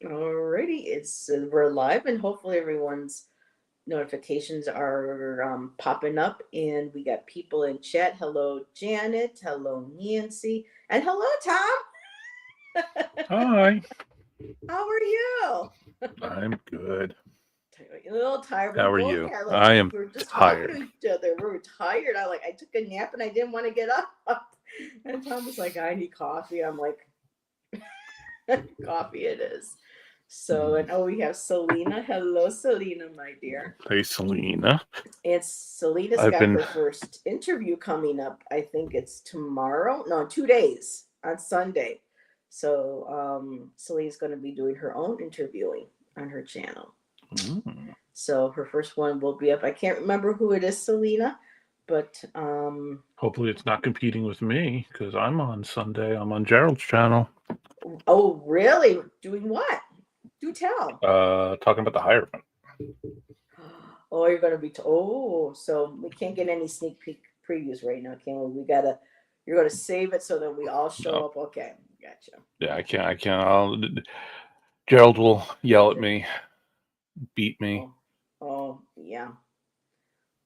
Alrighty, we're live, and hopefully everyone's notifications are popping up, and we got people in chat. Hello, Janet. Hello, Nancy, and hello, Tom. Hi, How are you? I'm good. A little tired. We How are both you? are like I am we were just talking to tired. each other. We were tired. I took a nap and I didn't want to get up. And Tom was like, "I need coffee." I'm like, "Coffee it is." So, Mm. and we have Selena. Hello, Selena, my dear. Hey, Selena. And Selena's I've got been. her first interview coming up. I think it's tomorrow. No, 2 days on Sunday. So Selena's going to be doing her own interviewing on her channel. Mm. So her first one will be up. I can't remember who it is, Selena, but Hopefully, it's not competing with me because I'm on Sunday. I'm on Gerald's channel. oh, really? Doing what? Do tell. Talking about the hierophant. Oh, you're going to be. Oh, so we can't get any sneak peek previews right now, can we? We gotta. You're going to save it so that we all show No, up. Okay, gotcha. yeah, I can't. I can't. Gerald will yell at me, beat me. Oh, oh, yeah.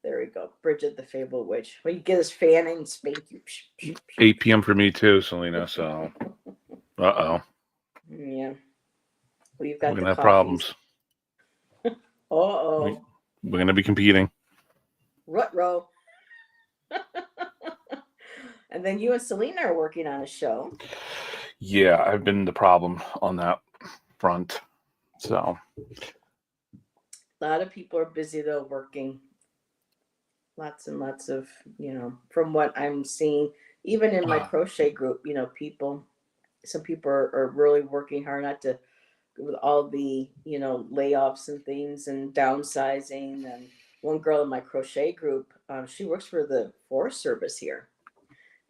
There we go. Bridget the Fable Witch. Well, you get his fan and spank you. 8 p.m. for me too, Selena. So, uh Yeah. Well, you've we're got the gonna have coffees. problems. Uh oh. We, we're gonna be competing. Rut row. And then you and Selena are working on a show. Yeah, I've been the problem on that front. So, A lot of people are busy though working. Lots and lots of, from what I'm seeing, even in my crochet group, some people are really working hard not to, with all the, layoffs and things and downsizing. And one girl in my crochet group, she works for the Forest Service here.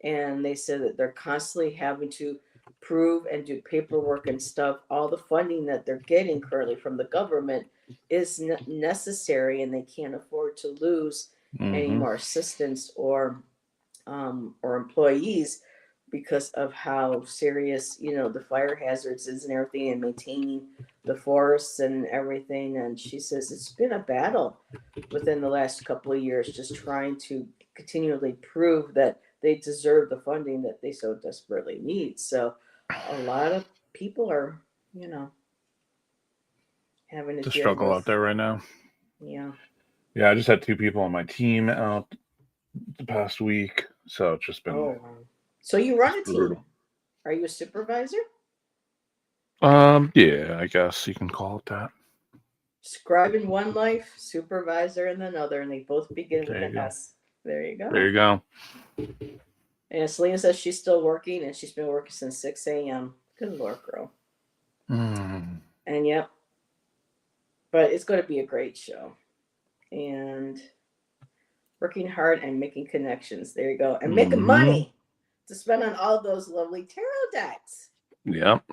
And they said that they're constantly having to prove and do paperwork and stuff. All the funding that they're getting currently from the government is necessary, and they can't afford to lose any hmm more assistance or employees because of how serious the fire hazards is and everything, and maintaining the forests and everything. And she says it's been a battle within the last couple of years, just trying to continually prove that they deserve the funding that they so desperately need. So a lot of people are, you know, having to it's a deal struggle out with, there right now. yeah. Yeah, I just had 2 people on my team out the past week, so it's just been Oh, wow. So you run just a team. brutal. Are you a supervisor? Yeah, I guess you can call it that. Scribe in one life, supervisor in another, and they both begin with There an you go. S. There you There go. you go. And Selena says she's still working, and she's been working since 6 a.m. Good Lord, girl. Mm. And yep, but it's going to be a great show. And working hard and making connections. There you go. And making Mm-hmm. money to spend on all those lovely tarot decks. Yep.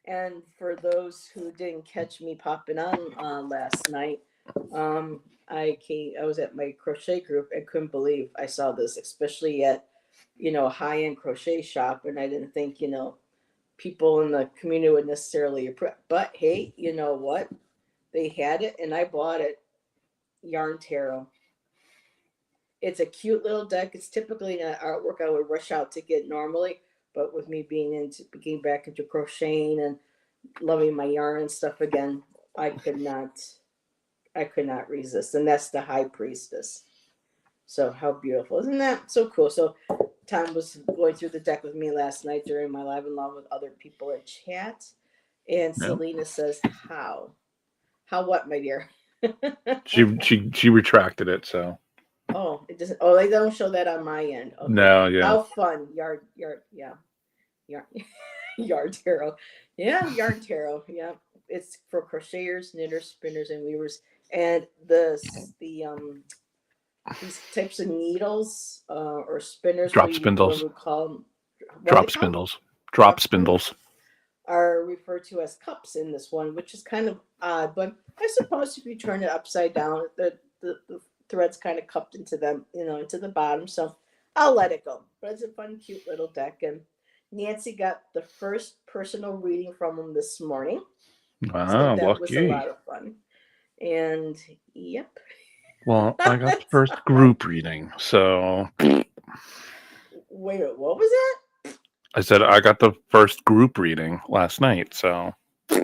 And for those who didn't catch me popping on last night, I was at my crochet group and couldn't believe I saw this, especially at a high end crochet shop, and I didn't think people in the community would necessarily approve. But hey, you know what? They had it, and I bought it. Yarn Tarot. It's a cute little deck. It's typically an artwork I would rush out to get normally, but with me getting back into crocheting and loving my yarn and stuff again, I could not I could not resist. And that's the High Priestess. So how beautiful. Isn't that so cool? So Tom was going through the deck with me last night during my live along with other people in chat. And Yep. Selena says, how? How what, my dear? She retracted it, so Oh, it doesn't. Oh, they don't show that on my end. Okay. no, yeah. How fun. Yeah. Yarn, yarn tarot. Yeah, yarn tarot. Yeah. It's for crocheters, knitters, spinners, and weavers. And these types of needles or spinners, Drop what spindles. we call them, what are they Drop called? spindles. Drop Drop spindles spindles. are referred to as cups in this one, which is kind of odd. But I suppose if you turn it upside down, the threads kind of cupped into them, into the bottom. So I'll let it go. But it's a fun, cute little deck. And Nancy got the first personal reading from him this morning. So Wow, that was a lucky. lot of fun. And yep. Well, I got the first group reading, so Wait, what was that? I said I got the first group reading last night, so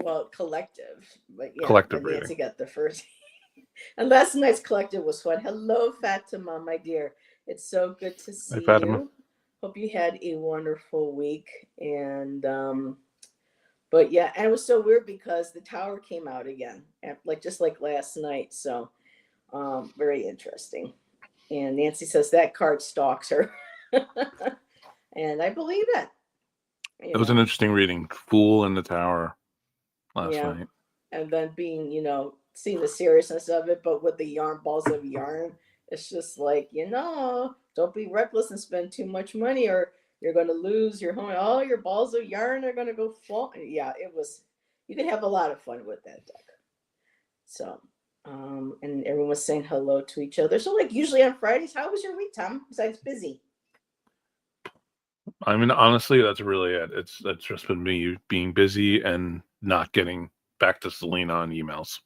Well, collective. But yeah, collective but reading. Nancy got the first. And last night's collective was fun. Hello, Fatima, my dear. It's so good to Hi, see Fatima. you. Hope you had a wonderful week. And but yeah, and it was so weird because the tower came out again, like just like last night. So very interesting. And Nancy says that card stalks her. And I believe it. It was an interesting reading. Fool in the Tower last Yeah. night. And then being, seeing the seriousness of it, but with the balls of yarn, it's just like, don't be reckless and spend too much money or you're going to lose your home. All your balls of yarn are going to go fall. Yeah, you can have a lot of fun with that deck. So, and everyone was saying hello to each other. So, like, usually on Fridays, how was your week, Tom? Besides busy. I mean, honestly, that's really it. It's just been me being busy and not getting back to Selena on emails.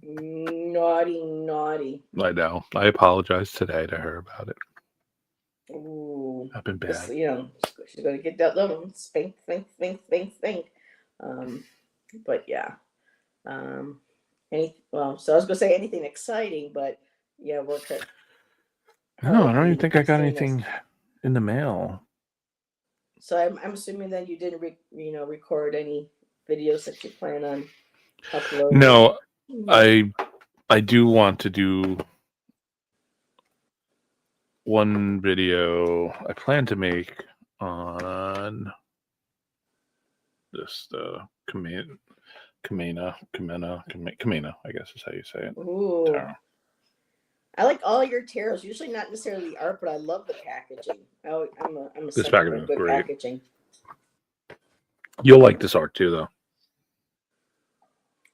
Naughty, naughty. I know. I apologized today to her about it. Ooh, I've been this, bad. she's gonna get that little spank, spank, spank, spank, spank. But yeah. So I was gonna say anything exciting, but yeah, work hard. No, I Hard don't even being think I got saying this. anything in the mail. So I'm assuming that you didn't record any videos that you plan on uploading. No, No. I do want to do one video I plan to make on this Kamena, I guess is how you say it. Ooh. Tarot. I like all your tarots. Usually not necessarily the art, but I love the packaging. I'm a This sucker for packaging is good great. packaging. You'll like this art too, though.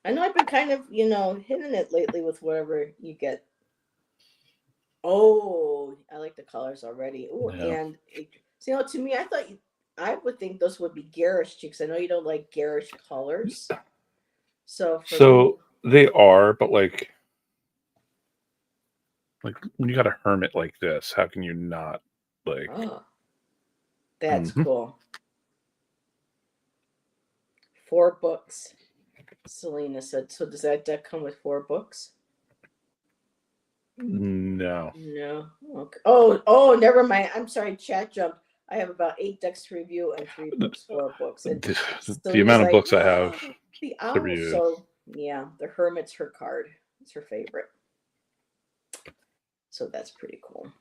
I know I've been kind of, hitting it lately with whatever you get. Oh, I like the colors already. Oh, Yeah. and to me, I would think those would be garish cheeks. I know you don't like garish colors, so they are, but like when you got a hermit like this, how can you not like? Oh, that's cool. 4 books. Selena said. So does that deck come with 4 books? No. No. Okay. Oh, never mind. I'm sorry. Chat jumped. I have about 8 decks to review and 3 books, 4 books. And The amount of books I have the to owl. review. So yeah, the hermit's her card. It's her favorite. So that's pretty cool.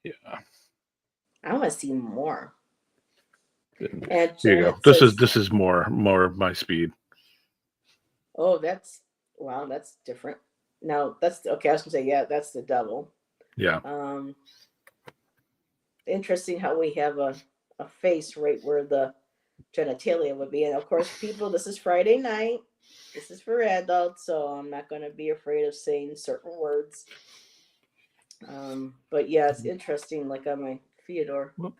Yeah. I want to see more. And And here you go. This is more my speed. Oh, that's different. Now that's okay. I was gonna say, yeah, that's the devil. Yeah. Interesting how we have a face right where the genitalia would be. And of course, people, this is Friday night. This is for adults, so I'm not going to be afraid of saying certain words. But yeah, it's interesting. Like on my Theodore. Whoop.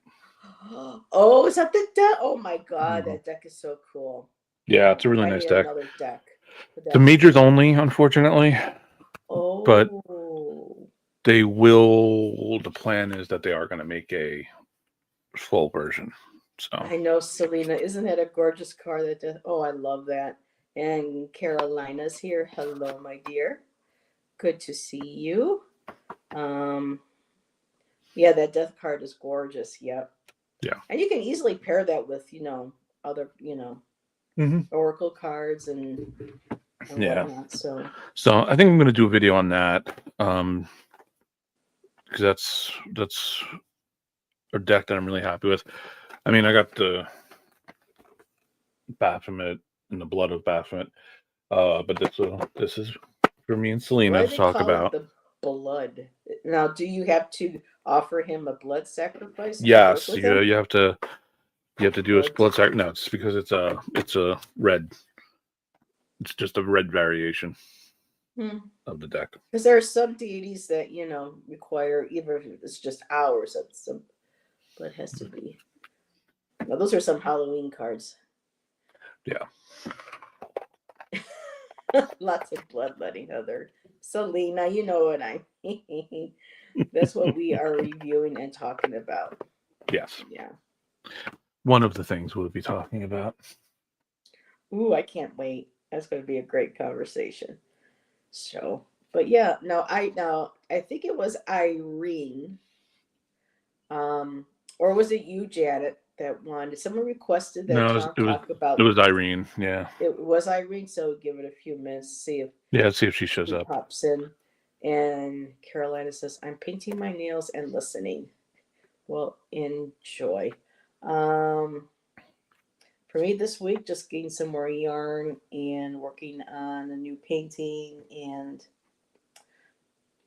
Oh, is that the deck? Oh my God, that deck is so cool. Yeah, it's a really nice deck. Another deck. The majors only, unfortunately. Oh. But they will. The plan is that they are going to make a full version. So I know, Selena. Isn't that a gorgeous card? I love that. And Carolina's here. Hello, my dear. Good to see you. Yeah, that death card is gorgeous. Yep. Yeah. And you can easily pair that with, other, oracle cards and whatnot. So I think I'm going to do a video on that. Because that's a deck that I'm really happy with. I mean, I got the Baphomet and the Blood of Baphomet. But this is for me and Selena to talk about. The blood. Now, do you have to offer him a blood sacrifice? Yes, you have to do a blood sacrifice. No, it's because it's a red. It's just a red variation of the deck. Because there are some deities that require, even if it's just hours of some, but it has to be. Now, those are some Halloween cards. Yeah. Lots of bloodletting, Heather. Selena, you know what I mean. That's what we are reviewing and talking about. Yes. Yeah. One of the things we'll be talking about. Ooh, I can't wait. That's going to be a great conversation. So, but yeah, no, I think it was Irene, or was it you, Janet, that wanted? Someone requested that No, Tom talk it about. was Irene. Yeah. It was Irene, so give it a few minutes to see if Yeah. Let's see if she shows he up. pops in. And Carolina says, "I'm painting my nails and listening." Well, enjoy. Um, for me this week, just getting some more yarn and working on a new painting and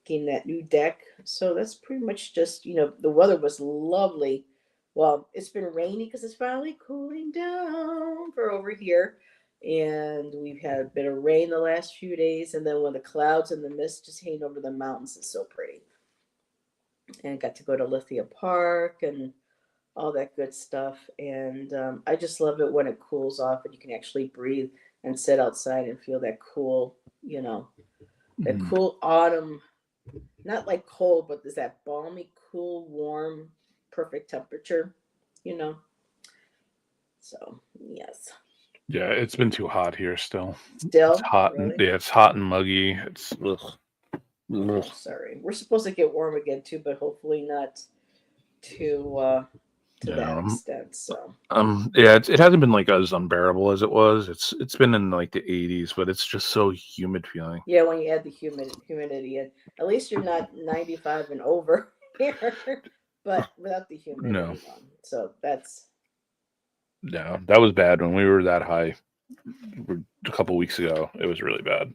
getting that new deck. So that's pretty much just, the weather was lovely. Well, it's been rainy because it's finally cooling down for over here. And we've had a bit of rain the last few days. And then when the clouds and the mist just hang over the mountains, it's so pretty. And got to go to Lithia Park and all that good stuff. And I just love it when it cools off and you can actually breathe and sit outside and feel that cool, that cool autumn, not like cold, but there's that balmy, cool, warm, perfect temperature. So, yes. Yeah, it's been too hot here still. Still? It's hot. Really? It's hot and muggy. It's ugh. Oh, sorry. We're supposed to get warm again too, but hopefully not to that extent. So yeah, it hasn't been like as unbearable as it was. It's been in like the 80s, but it's just so humid feeling. yeah, when you add the humidity in, at least you're not 95 and over here, but without the humidity. No. So that's Yeah, that was bad when we were that high a couple weeks ago. It was really bad.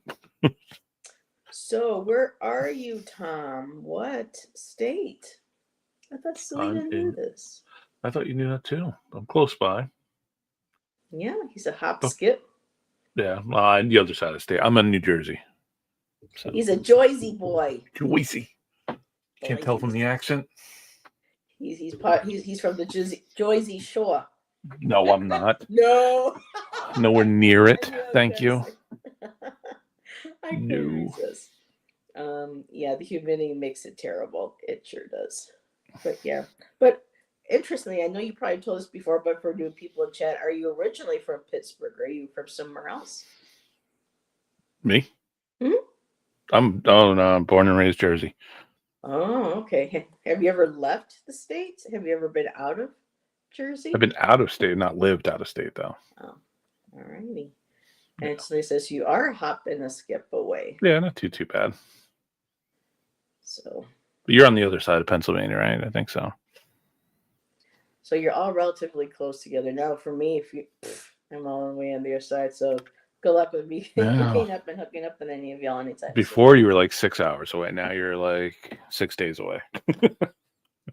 So where are you, Tom? What state? I thought Selena knew this. I thought you knew that too. I'm close by. Yeah, he's a hop skip. Yeah, on the other side of the state. I'm in New Jersey. So. He's a Jersey boy. Jersey. Can't tell from the accent. He's from the Jersey Shore. No, I'm not. No. Nowhere near it. Thank you. I couldn't resist. Yeah, the humidity makes it terrible. It sure does. But yeah. But interestingly, I know you probably told us before, but for new people in chat, are you originally from Pittsburgh? Or are you from somewhere else? Me? I'm born and raised Jersey. Oh, okay. Have you ever left the States? Have you ever been out of Jersey? I've been out of state, not lived out of state though. Oh, all righty. And Anthony says you are a hop and a skip away. Yeah, not too bad. So. But you're on the other side of Pennsylvania, right? I think so. So you're all relatively close together. Now, for me, I'm all the way on the other side. So good luck with me hooking up with any of y'all anytime. Before you were like 6 hours away. Now you're like 6 days away.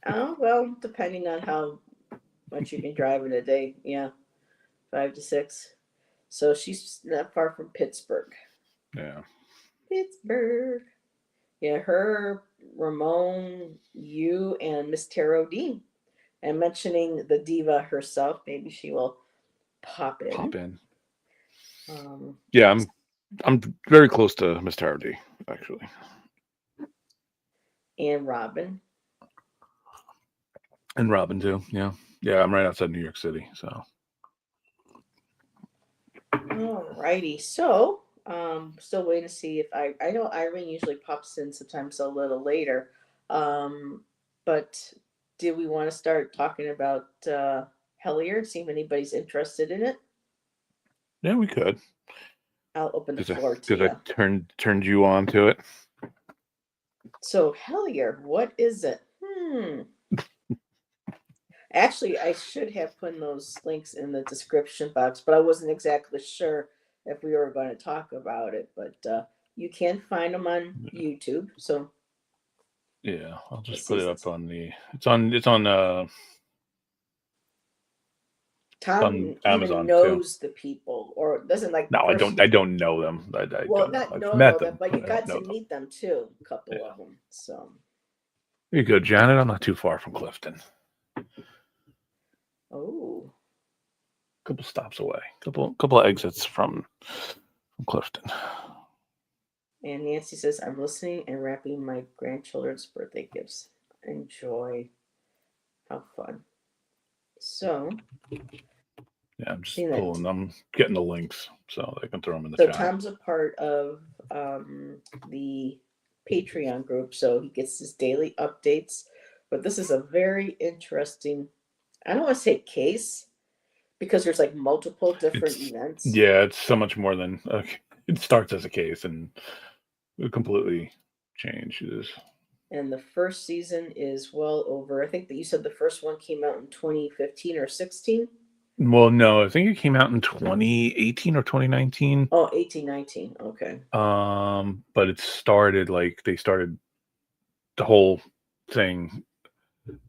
Oh, well, depending on how much you can drive in a day. Yeah, 5 to 6. So she's not far from Pittsburgh. Yeah. Pittsburgh. Yeah, her, Ramon, you, and Miss Taro Dean. And mentioning the diva herself, maybe she will pop in. Yeah, I'm very close to Miss Taro D, actually. And Robin. And Robin too. Yeah. Yeah, I'm right outside New York City, so. Alrighty. So, still waiting to see if I know Irene usually pops in sometimes a little later. But do we want to start talking about Hellier? See if anybody's interested in it. Yeah, we could. I'll open the floor to you. Because I turned you on to it. So Hellier, what is it? Actually, I should have put those links in the description box, but I wasn't exactly sure if we were going to talk about it. But you can find them on YouTube. So yeah, I'll just put it up on the. It's on. Tom Amazon even knows the people, or doesn't like. No, I don't know them. Well, not know them, but you got to meet them too. A couple of them. So. You're good, Janet. I'm not too far from Clifton. Oh. couple stops away, couple exits from Clifton. And Nancy says, I'm listening and wrapping my grandchildren's birthday gifts. Enjoy. How fun. So, yeah, I'm just seeing that. pulling. I'm getting the links so I can throw them in the So chat. Tom's a part of the Patreon group, so he gets his daily updates. But this is a very interesting, I don't want to say case, because there's like multiple different events. Yeah, it's so much more than it starts as a case and it completely changes. And the first season is well over. I think that you said the first one came out in 2015 or 16. Well, no, I think it came out in 2018 or 2019. Oh, 18, 19. Okay. But it started like they started the whole thing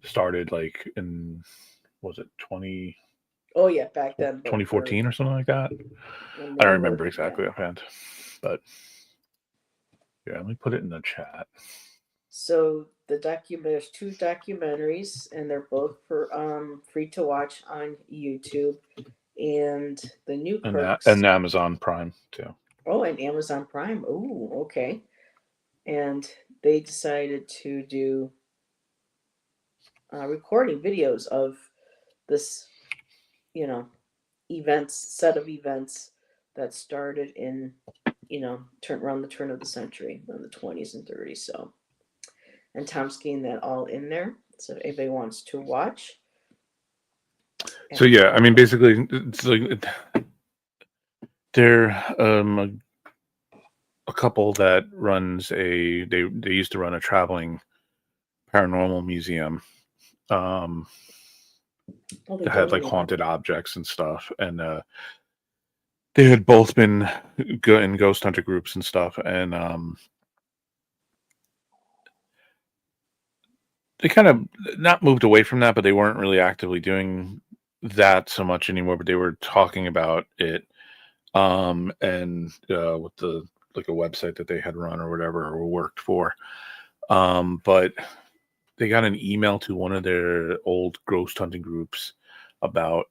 started like in was it 20? Oh yeah, back then. 2014 or something like that. I don't remember exactly offhand, but yeah, let me put it in the chat. So there's 2 documentaries, and they're both for free to watch on YouTube. And the new Crooks and Amazon Prime too. Oh, and Amazon Prime. Oh, okay. And they decided to do recording videos of this, set of events that started in, around the turn of the century, in the 20s and 30s. So, and Tom's getting that all in there. So if anybody wants to watch. So yeah, I mean, basically, it's like they're a couple that runs they used to run a traveling paranormal museum. That had like haunted objects and stuff, and they had both been in ghost hunter groups and stuff, and they kind of not moved away from that, but they weren't really actively doing that so much anymore. But they were talking about it, and with the like a website that they had run or whatever or worked for, but they got an email to one of their old ghost hunting groups about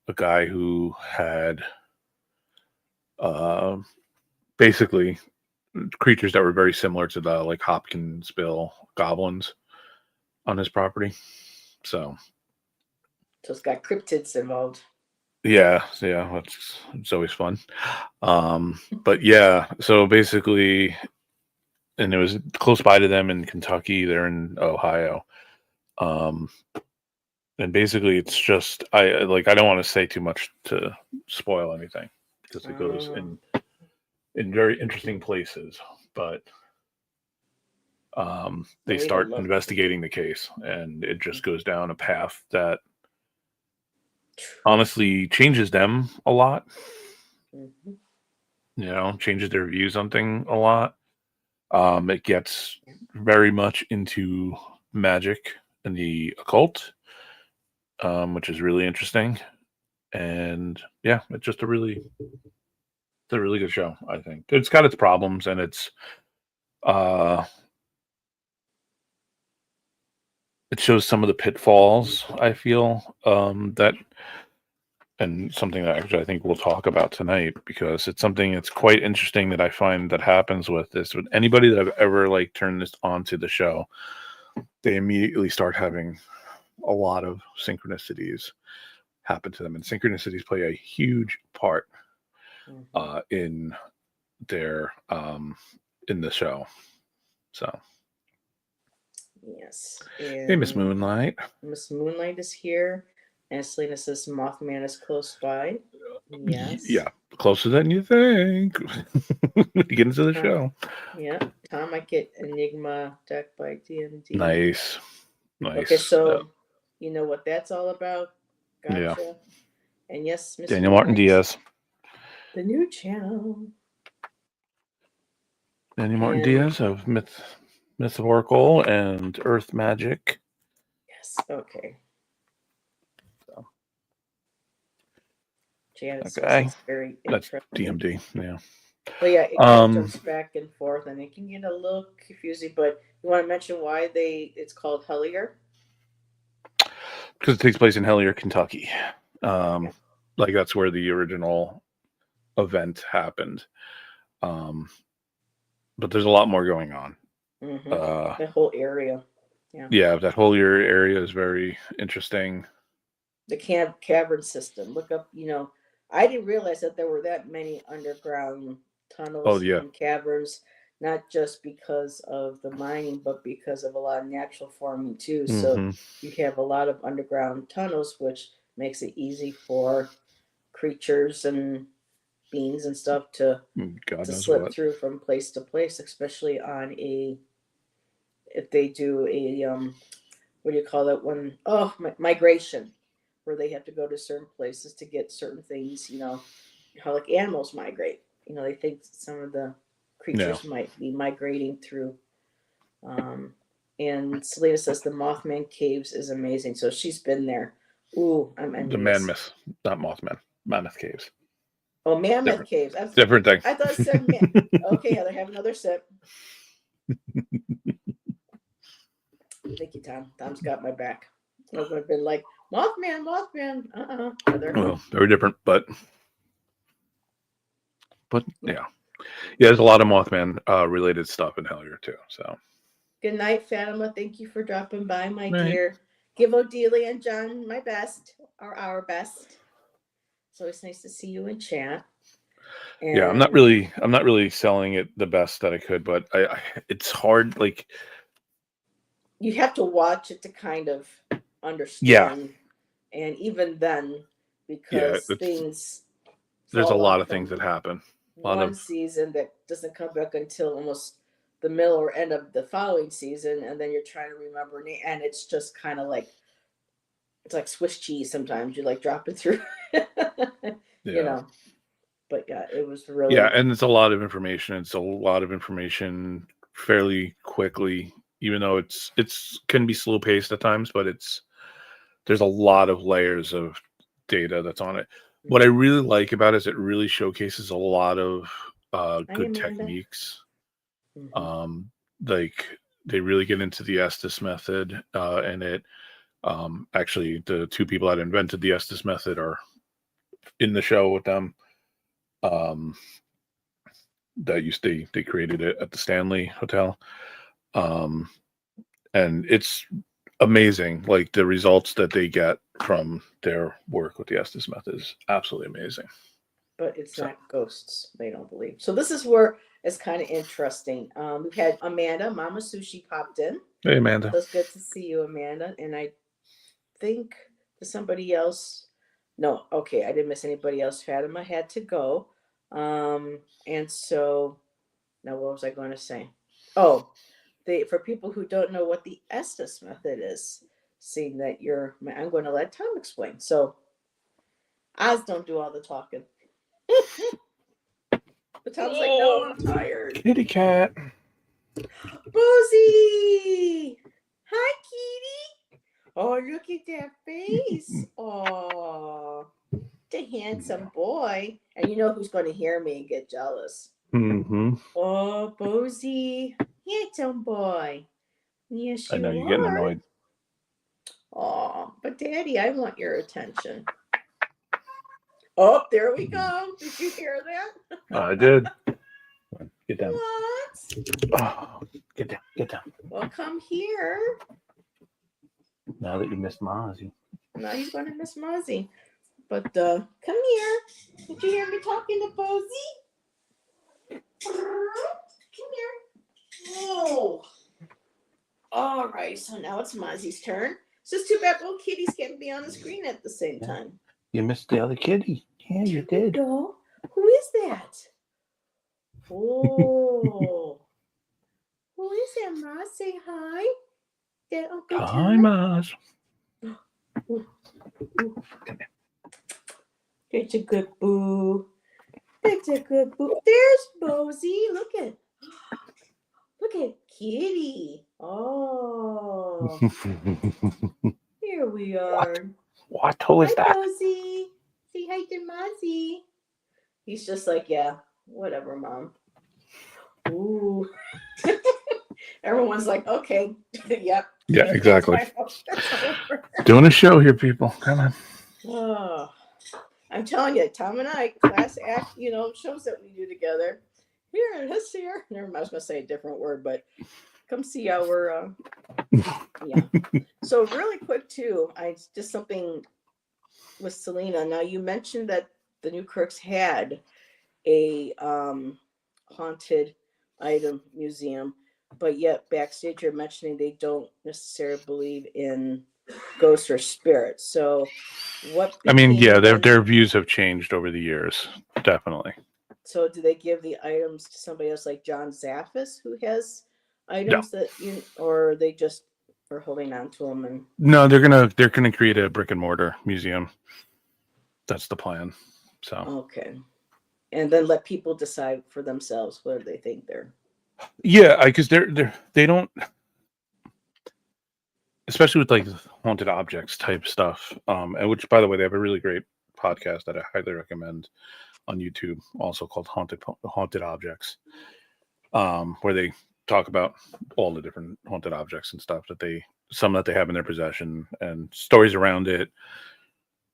a guy who had basically creatures that were very similar to the like Hopkinsville goblins on his property. So it's got cryptids involved. Yeah, it's always fun. But yeah, so basically, and it was close by to them in Kentucky. They're in Ohio. And basically, it's just I don't want to say too much to spoil anything because it goes in very interesting places. But they start investigating the case, and it just goes down a path that honestly changes them a lot. Changes their views on things a lot. It gets very much into magic and the occult, which is really interesting. And yeah, it's just a really good show. I think it's got its problems, and it's it shows some of the pitfalls I feel that, and something that actually I think we'll talk about tonight, because it's something that's quite interesting that I find that happens with this. With anybody that I've ever like turned this onto the show, they immediately start having a lot of synchronicities happen to them, and synchronicities play a huge part in their in the show. So yes. Hey, Miss Moonlight. Miss Moonlight is here. And Selena says Mothman is close by. Yes. Yeah, closer than you think. When you get into the show. Yeah. Tom might get Enigma deck by DMD. Nice. Okay, so you know what that's all about? Gotcha. Yeah. And yes, Miss Daniel Martin Diaz. The new channel. Daniel Martin Diaz of Myth of Oracle and Earth Magic. Yes, okay. Okay. Very that's DMD, yeah. But yeah, it jumps back and forth, and it can get a little confusing. But you want to mention why it's called Hellier? Because it takes place in Hellier, Kentucky. Like that's where the original event happened. But there's a lot more going on. The whole area. Yeah, that whole area is very interesting. The cavern system. Look up, I didn't realize that there were that many underground Oh tunnels yeah. and caverns, not just because of the mining, but because of a lot of natural forming too. So you have a lot of underground tunnels, which makes it easy for creatures and beings and stuff to God knows slip what. through from place to place, especially if they do a what do you call that one? Oh, migration, where they have to go to certain places to get certain things. How like animals migrate. They think some of the Yeah. creatures might be migrating through. And Selena says the Mothman Caves is amazing, so she's been there. Ooh, I'm The envious. Mammoth, not Mothman, Mammoth Caves. Oh, Mammoth Different, Caves. different thing. I thought it said Okay, Heather, have another sip. Thank you, Tom. Tom's got my back. I would have been like, Mothman. Heather. Well, very different, but yeah. There's a lot of Mothman related stuff in Hellier too. So Good night, Fatima. Thank you for dropping by, my Night. dear. Give Odelia and John my best, or our best. It's always nice to see you in chat. And yeah, I'm not really selling it the best that I could, but it's hard. Like you have to watch it to kind of understand. And even then, because things there's a fall lot off of things from that happen. one season that doesn't come back until almost the middle or end of the following season, and then you're trying to remember, and it's just kind of like it's like Swiss cheese. Sometimes you like drop it through, But yeah, it was really and it's a lot of information. It's a lot of information fairly quickly, even though it's can be slow paced at times, but there's a lot of layers of data that's on it. What I really like about it is it really showcases a lot of good techniques. Like they really get into the Estes method, and it actually the two people that invented the Estes method are in the show with them. They created it at the Stanley Hotel, and it's amazing. Like the results that they get from their work with the Estes method is absolutely amazing. But it's not ghosts, they don't believe. So this is where it's kind of interesting. We've had Amanda, Mama Sushi popped in. Hey, Amanda. It's good to see you, Amanda. And I think somebody else. No, okay, I didn't miss anybody else. Fatima had to go. And so now what was I going to say? Oh, for people who don't know what the Estes method is, seeing that I'm going to let Tom explain. So Oz don't do all the talking. But Tom's like, no, I'm tired. Kitty cat. Boozy! Hi, kitty. Oh, look at that face. Oh, the handsome boy. And you know who's going to hear me and get jealous. Oh, Boozy. Handsome boy. Yes, you are. I know you're getting annoyed. Oh, but Daddy, I want your attention. Oh, there we go. Did you hear that? I did. Get down. What? Oh, get down. Get down. Well, come here. Now that you missed Mozzie. Now he's going to miss Mozzie. But come here. Did you hear me talking to Bozy? Come here. Oh. All right. So now it's Mozzie's turn. It's just too bad both kitties can't be on the screen at the same time. You missed the other kitty. Yeah, you did. Go. Who is that? Oh. Who is that, Moz? Say hi. That Uncle Hi, Moz. Come here. It's a good boo. It's a good boo. There's Bozy. Look at Kitty. Oh. Here we are. What? Who is that? Bozy. Say hi to Mozzie. He's just like, yeah, whatever, Mom. Ooh. Everyone's like, okay, yep. Yeah, exactly. Doing a show here, people. Come on. Oh. I'm telling you, Tom and I, class act, shows that we do together. Here, this here. Never mind, I was going to say a different word, but come see our, yeah. So really quick too, I just something with Selena. Now you mentioned that the New Kirks had a haunted item museum, but yet backstage you're mentioning they don't necessarily believe in ghosts or spirits. So what I mean, became yeah, then? their views have changed over the years, definitely. So do they give the items to somebody else like John Zaffis who has No, items that or they just are holding on to them and no, they're gonna create a brick and mortar museum. That's the plan. So okay. And then let people decide for themselves whether they think they're yeah, because they don't, especially with like haunted objects type stuff. And which, by the way, they have a really great podcast that I highly recommend on YouTube, also called Haunted Objects, where they talk about all the different haunted objects and stuff some that they have in their possession and stories around it,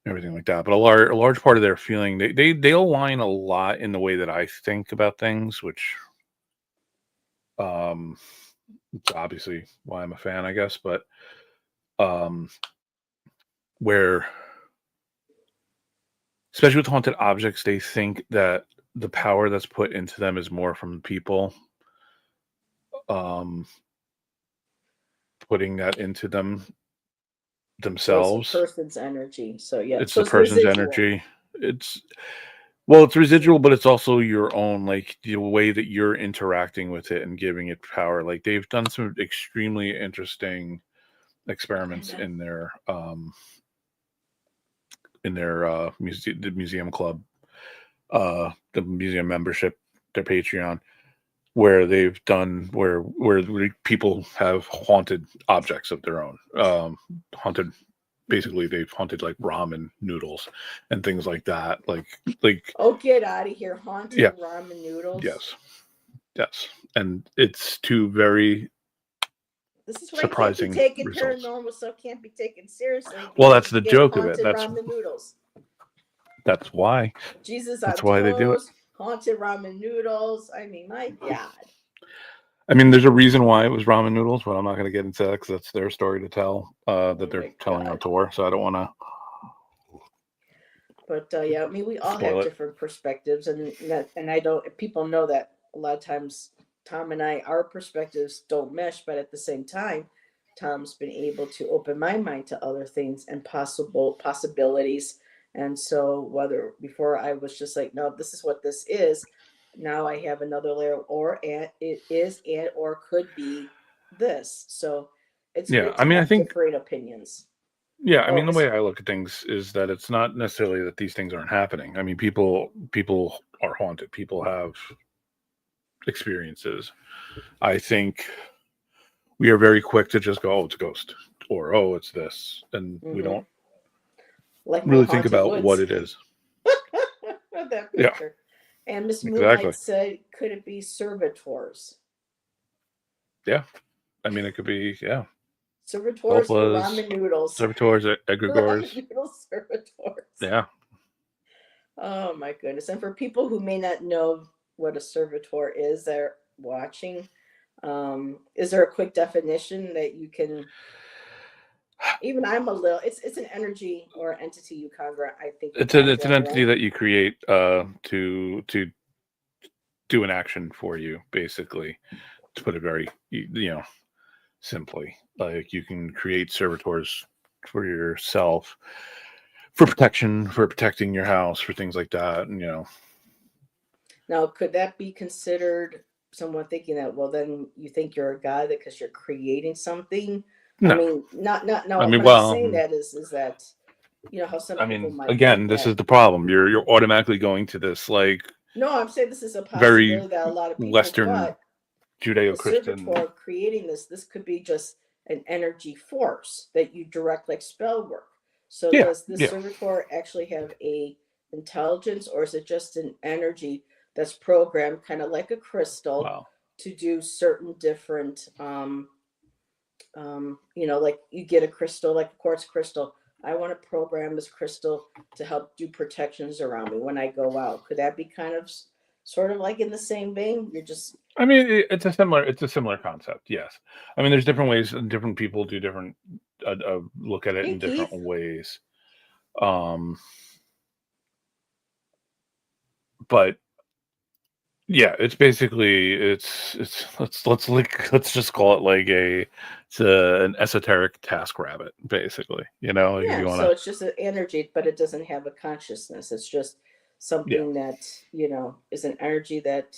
everything like that. But a large part of their feeling, they align a lot in the way that I think about things, which it's obviously why I'm a fan, I guess. But um, where especially with haunted objects, they think that the power that's put into them is more from people um, putting that into so it's a themselves. person's energy. So yeah, It's so the it's person's residual. energy. It's Well, it's residual, but it's also your own, like the way that you're interacting with it and giving it power. Like they've done some extremely interesting experiments in their the museum club, the museum membership, their Patreon, where they've done where people have haunted objects of their own, haunted, basically they've haunted like ramen noodles and things like that, like Oh, get out of here. Haunted yeah, ramen noodles. yes, yes, and it's two very This is why I can't be surprising taken results. paranormal, so can't be taken seriously Well, because that's you the get joke of it. haunted ramen noodles. That's why Jesus that's on why they do it. toast, haunted ramen noodles. I mean, my God. I mean, there's a reason why it was ramen noodles, but I'm not going to get into that because that's their story to tell, Oh that they're my telling on God. tour. So I don't want to But yeah, I mean, we all have spoil it. different perspectives, and I don't. People know that a lot of times Tom and I, our perspectives don't mesh, but at the same time, Tom's been able to open my mind to other things and possibilities. And so, whether before I was just like, no, this is what this is. Now I have another layer, or and it is and or could be this. So it's Yeah, great I to mean, I have think different opinions. yeah, I Oh, mean, the way I look at things is that it's not necessarily that these things aren't happening. I mean, people are haunted. People have experiences. I think we are very quick to just go, "Oh, it's a ghost," or "Oh, it's this," and we mm-hmm. don't Like no really think haunted about what woods. it is. That Yeah, picture. And Miss exactly. Moonlight said, could it be servitors? Yeah, I mean, it could be Servitors for Dolphas, ramen noodles. servitors, egregores. Ramen noodle servitors. Yeah. Oh my goodness. And for people who may not know what a servitor is, they're watching. Is there a quick definition that you can even I'm a little it's an energy or entity you conjure, I think you It's conjure an on your entity own. that you create to do an action for you, basically, to put it very simply. Like you can create servitors for yourself for protection, for protecting your house, for things like that. And Now, could that be considered someone thinking that, well, then you think you're a god because you're creating something? I no, mean, not no. I mean, What I'm well, saying that is that how some I people mean, might again, think this that. is the problem. You're automatically going to this like No, I'm saying this is a very possibility that a lot of people, Western but a Judeo-Christian. servitor creating this could be just an energy force that you direct like spell work. So Yeah, does this yeah. servitor actually have a intelligence, or is it just an energy that's programmed kind of like a crystal Wow. to do certain different like you get a crystal like a quartz crystal I want to program this crystal to help do protections around me when I go out. Could that be kind of sort of like in the same vein? You're just I mean, it's a similar concept. Yes. I mean, there's different ways, and different people do different look at it hey in different Keith. ways. Um, but yeah, it's basically let's just call it like an esoteric task rabbit, basically. Like if Yeah, you want so to, it's just an energy, but it doesn't have a consciousness. It's just yeah, something that, is an energy that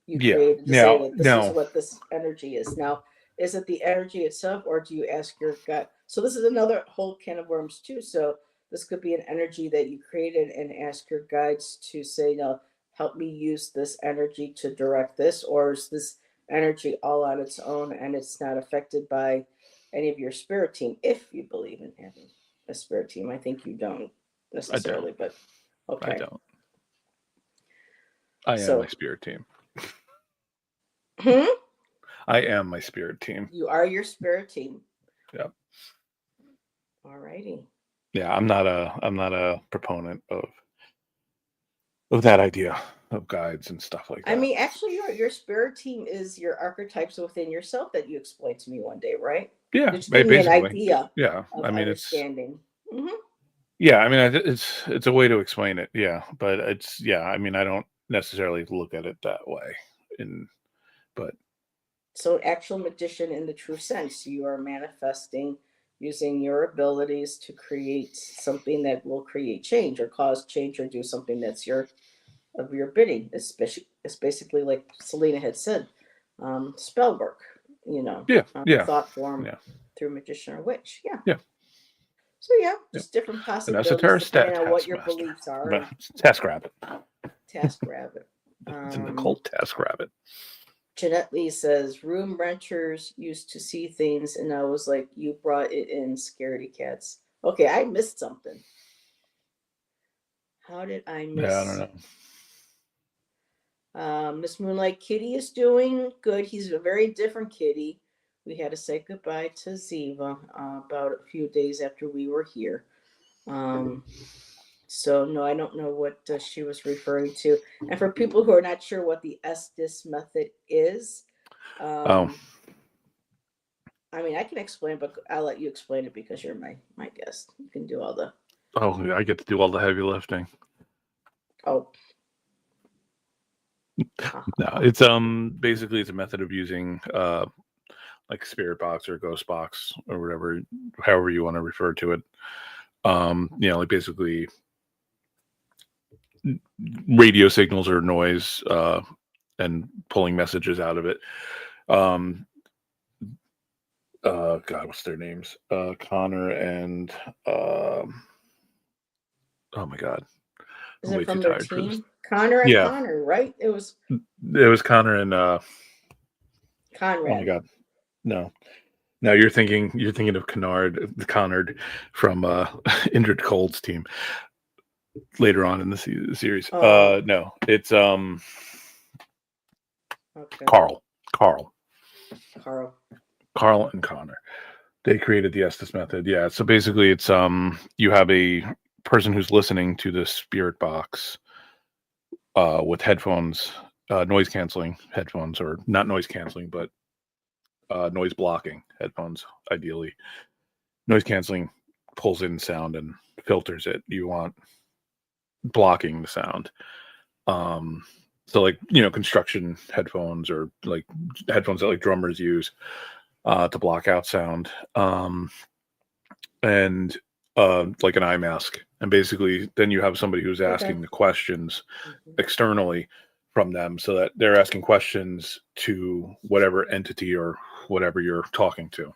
you yeah. created to say Now, that this is now, what this energy is. Now, is it the energy itself, or do you ask your gut? So this is another whole can of worms too. So this could be an energy that you created and ask your guides to say, no, help me use this energy to direct this, or is this energy all on its own and it's not affected by any of your spirit team? If you believe in having a spirit team, I think you don't I don't. necessarily, but I okay. don't. I am my So, spirit team. hmm? I am my spirit team. You are your spirit team. Yeah. Alrighty. Yeah, I'm not a proponent of that idea of guides and stuff like I that. mean, actually, your spirit team is your archetypes within yourself that you explained to me one day, right? Yeah, Just give me an basically. idea Yeah, of I mean it's understanding. yeah, I mean it's a way to explain it. Yeah, but yeah, I mean I don't necessarily look at it that way. In but So, actual magician in the true sense, you are manifesting using your abilities to create something that will create change or cause change or do something that's your bidding. It's basically like Selena had said, spell work. yeah, yeah, Thought form yeah, through magician or witch. Yeah. yeah, So yeah, yeah. just different An possibilities esoteric depending stat on what your taskmaster, beliefs are but and it's task rabbit. task rabbit. It's an occult task rabbit. Jeanette Lee says room renters used to see things, and I was like, "You brought it in, scaredy cats." Okay, I missed something. How did I Yeah, I don't miss? know. Miss Moonlight Kitty is doing good. He's a very different kitty. We had to say goodbye to Ziva about a few days after we were here. Um, So no, I don't know what she was referring to. And for people who are not sure what the Estes method is, Oh, um, I mean, I can explain, but I'll let you explain it because you're my guest. You can do all the oh, I get to do all the heavy lifting. oh, ha, ha, No, ha. it's basically it's a method of using like spirit box or ghost box or whatever, however you want to refer to it. Like basically radio signals or noise, and pulling messages out of it. Um, God, what's their names? Connor and oh my God, Is I'm it way too from their tired for this. team? Connor and Yeah, Connor, right? It was it was Connor and oh my Conrad. God, no. Now you're thinking of Connard from Injured Cold's team later on in the series. Oh, No, it's okay, Carl, Carl, Carl. Carl and Connor. They created the Estes method. Yeah. So basically, it's you have a person who's listening to the spirit box with headphones, noise canceling headphones, or not noise canceling, but noise blocking headphones, ideally. Noise canceling pulls in sound and filters it. You want blocking the sound. Um, so like construction headphones or like headphones that like drummers use to block out sound. And like an eye mask. And basically, then you have somebody who's Okay. asking the questions Mhm. externally from them so that they're asking questions to whatever entity or whatever you're talking to.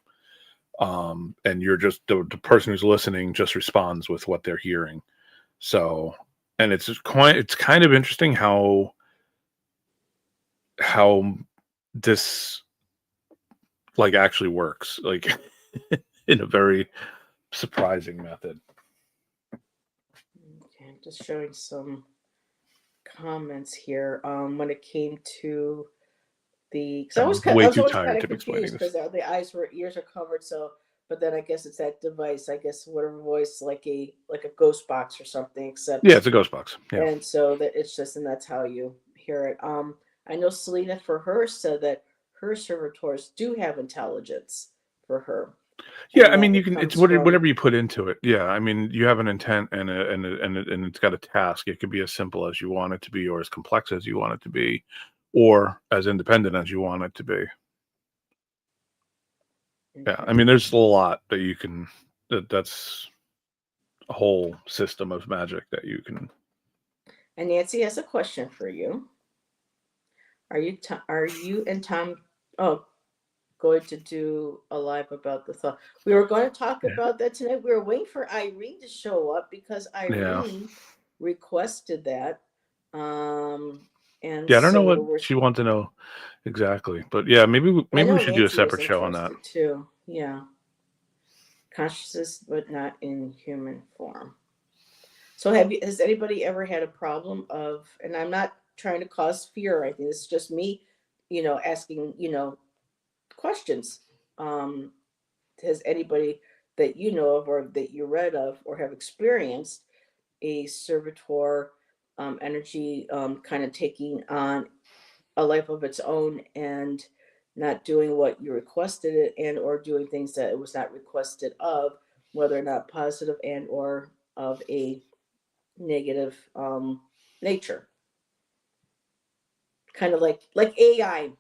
And you're just the person who's listening just responds with what they're hearing. So, and it's kind of interesting how this like actually works, like in a very surprising method. Okay, I'm just showing some comments here. When it came to because I'm I way was too always kind tired of to be explaining confused this. because the eyes were ears are covered. So, but then I guess it's that device. I guess whatever voice, like a ghost box or something, Yeah, except it's a ghost box. Yeah. and so that it's just and that's how you hear it. I know Selena for her said that her servitors do have intelligence for her, Yeah, and I mean, that you it can. It's comes from whatever you put into it. Yeah, I mean, you have an intent and it's got a task. It could be as simple as you want it to be, or as complex as you want it to be, or as independent as you want it to be. Yeah, I okay. mean, there's a lot that you can. That's a whole system of magic that you can. And Nancy has a question for you. Are you and Tom oh going to do a live about the thought? We were going to talk Yeah. about that tonight. We were waiting for Irene to show up because Yeah. Irene requested that. Um, and Yeah, I don't know so what we're she wants to know exactly, but yeah, I maybe we know should do a Nancy was separate show on that. interested too. Yeah. Consciousness, but not in human form. So has anybody ever had a problem of, and I'm not trying to cause fear, I think it's just me, asking, questions. Um, has anybody that you know of or that you read of or have experienced a servitor energy kind of taking on a life of its own and not doing what you requested it and or doing things that it was not requested of, whether or not positive and or of a negative nature, kind of like AI.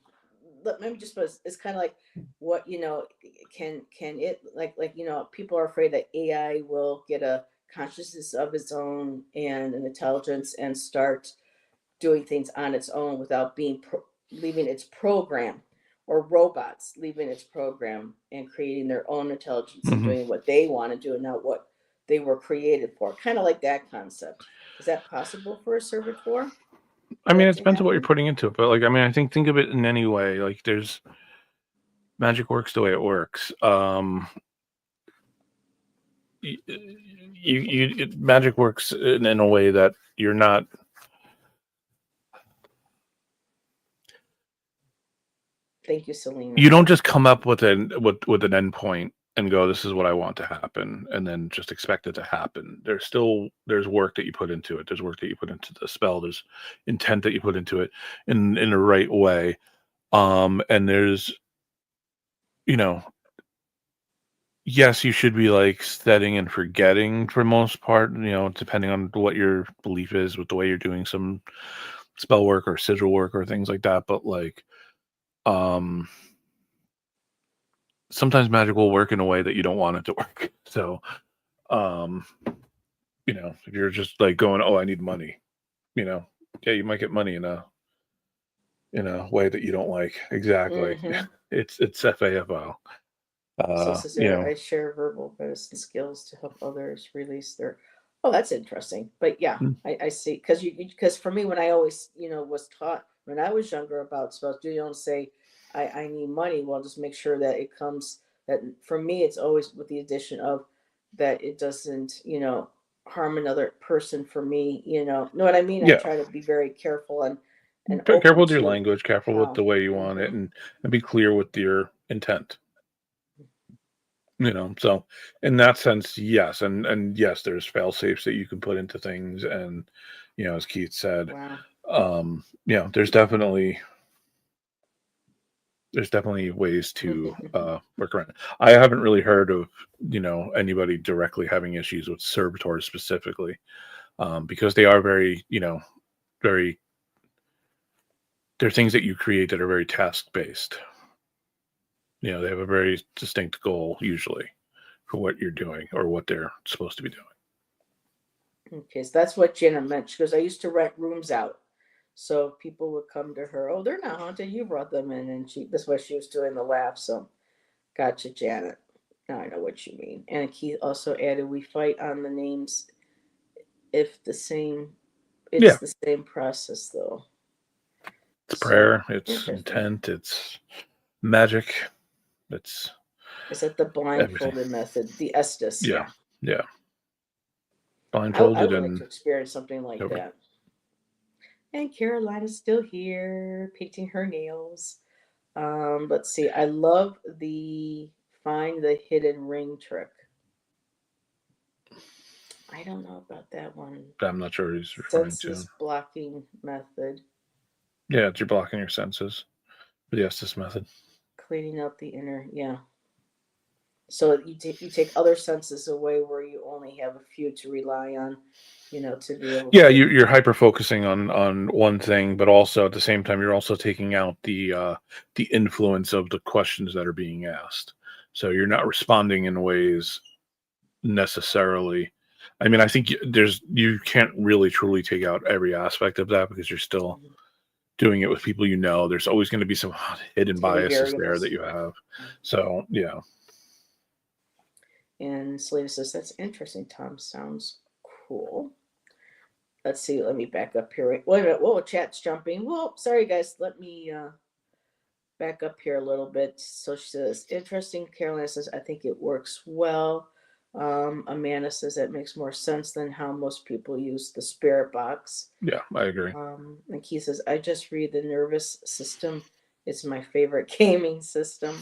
Let me just put it's kind of like what can it like people are afraid that AI will get a consciousness of its own and an intelligence and start doing things on its own without leaving its program, or robots leaving its program and creating their own intelligence and Hmm. doing what they want to do and not what they were created for, kind of like that concept. Is that possible for a servitor for I mean, that it to depends on what you're happen? putting into it, but like, I mean, I think of it in any way. Like, there's magic works the way it works. Magic works in a way that you're not. Thank you, Selena. You don't just come up with with an endpoint and go, "This is what I want to happen," and then just expect it to happen. There's work that you put into it. There's work that you put into the spell. There's intent that you put into it in the right way. And there's you know yes, you should be like setting and forgetting for the most part, depending on what your belief is with the way you're doing some spell work or sigil work or things like that. But like, um, sometimes magic will work in a way that you don't want it to work. So, um, if you're just like going, oh, I need money, you know, yeah, you might get money in a way that you don't like. Exactly. Mm-hmm. It's FAFO. So Uh, says you there, know, I share verbal medicine skills to help others release their. Oh, that's interesting. But yeah, mm, I see. Because for me, when I always was taught when I was younger about spells, you don't say I need money. Well, just make sure that it comes. That for me, it's always with the addition of that it doesn't harm another person. For me, know what I mean. I yeah. try to be very careful and Careful open with your to language, careful with how. the way you want it, Hmm. and be clear with your intent. So in that sense, yes, and yes, there's fail safes that you can put into things, and as Keith said, Wow. there's definitely ways to work around it. I haven't really heard of anybody directly having issues with servitors specifically, because they are very very they're things that you create that are very task based. They have a very distinct goal usually for what you're doing or what they're supposed to be doing. Okay, so that's what Jenna meant. She goes, I used to rent rooms out. So people would come to her, oh, they're not haunted. You brought them in. And that's what she was doing the laugh. So gotcha, Janet. Now I know what you mean. And Keith also added, we fight on the names if it's Yeah, the same process though. it's So prayer, it's interesting. intent, it's magic, it's Is that the everything. blindfolded method? The Estes, Yeah, yeah. yeah. I Blindfolded would like and to experience something like over. that. And Carolina's still here, painting her nails. Let's see. I love the find the hidden ring trick. I don't know about that one. I'm not sure what he's referring to. Senses blocking method. Yeah, you're blocking your senses. But yes, this method. Cleaning out the inner, yeah. So you take other senses away where you only have a few to rely on, to be able Yeah, to. you're hyper focusing on one thing, but also at the same time you're also taking out the influence of the questions that are being asked. So you're not responding in ways necessarily. I mean, I think you can't really truly take out every aspect of that because you're still Mhm. doing it with people you know. There's always going to be some hidden Hidden biases there that variables. you have. So yeah, And Selena says, that's interesting, Tom. Sounds cool. Let's see. Let me back up here. Wait a minute. Whoa, chat's jumping. Whoa, sorry, guys. Let me back up here a little bit. So she says, interesting. Carolina says, I think it works well. Amanda says that makes more sense than how most people use the spirit box. yeah, I agree. And Keith says, I just read the nervous system. It's my favorite gaming system.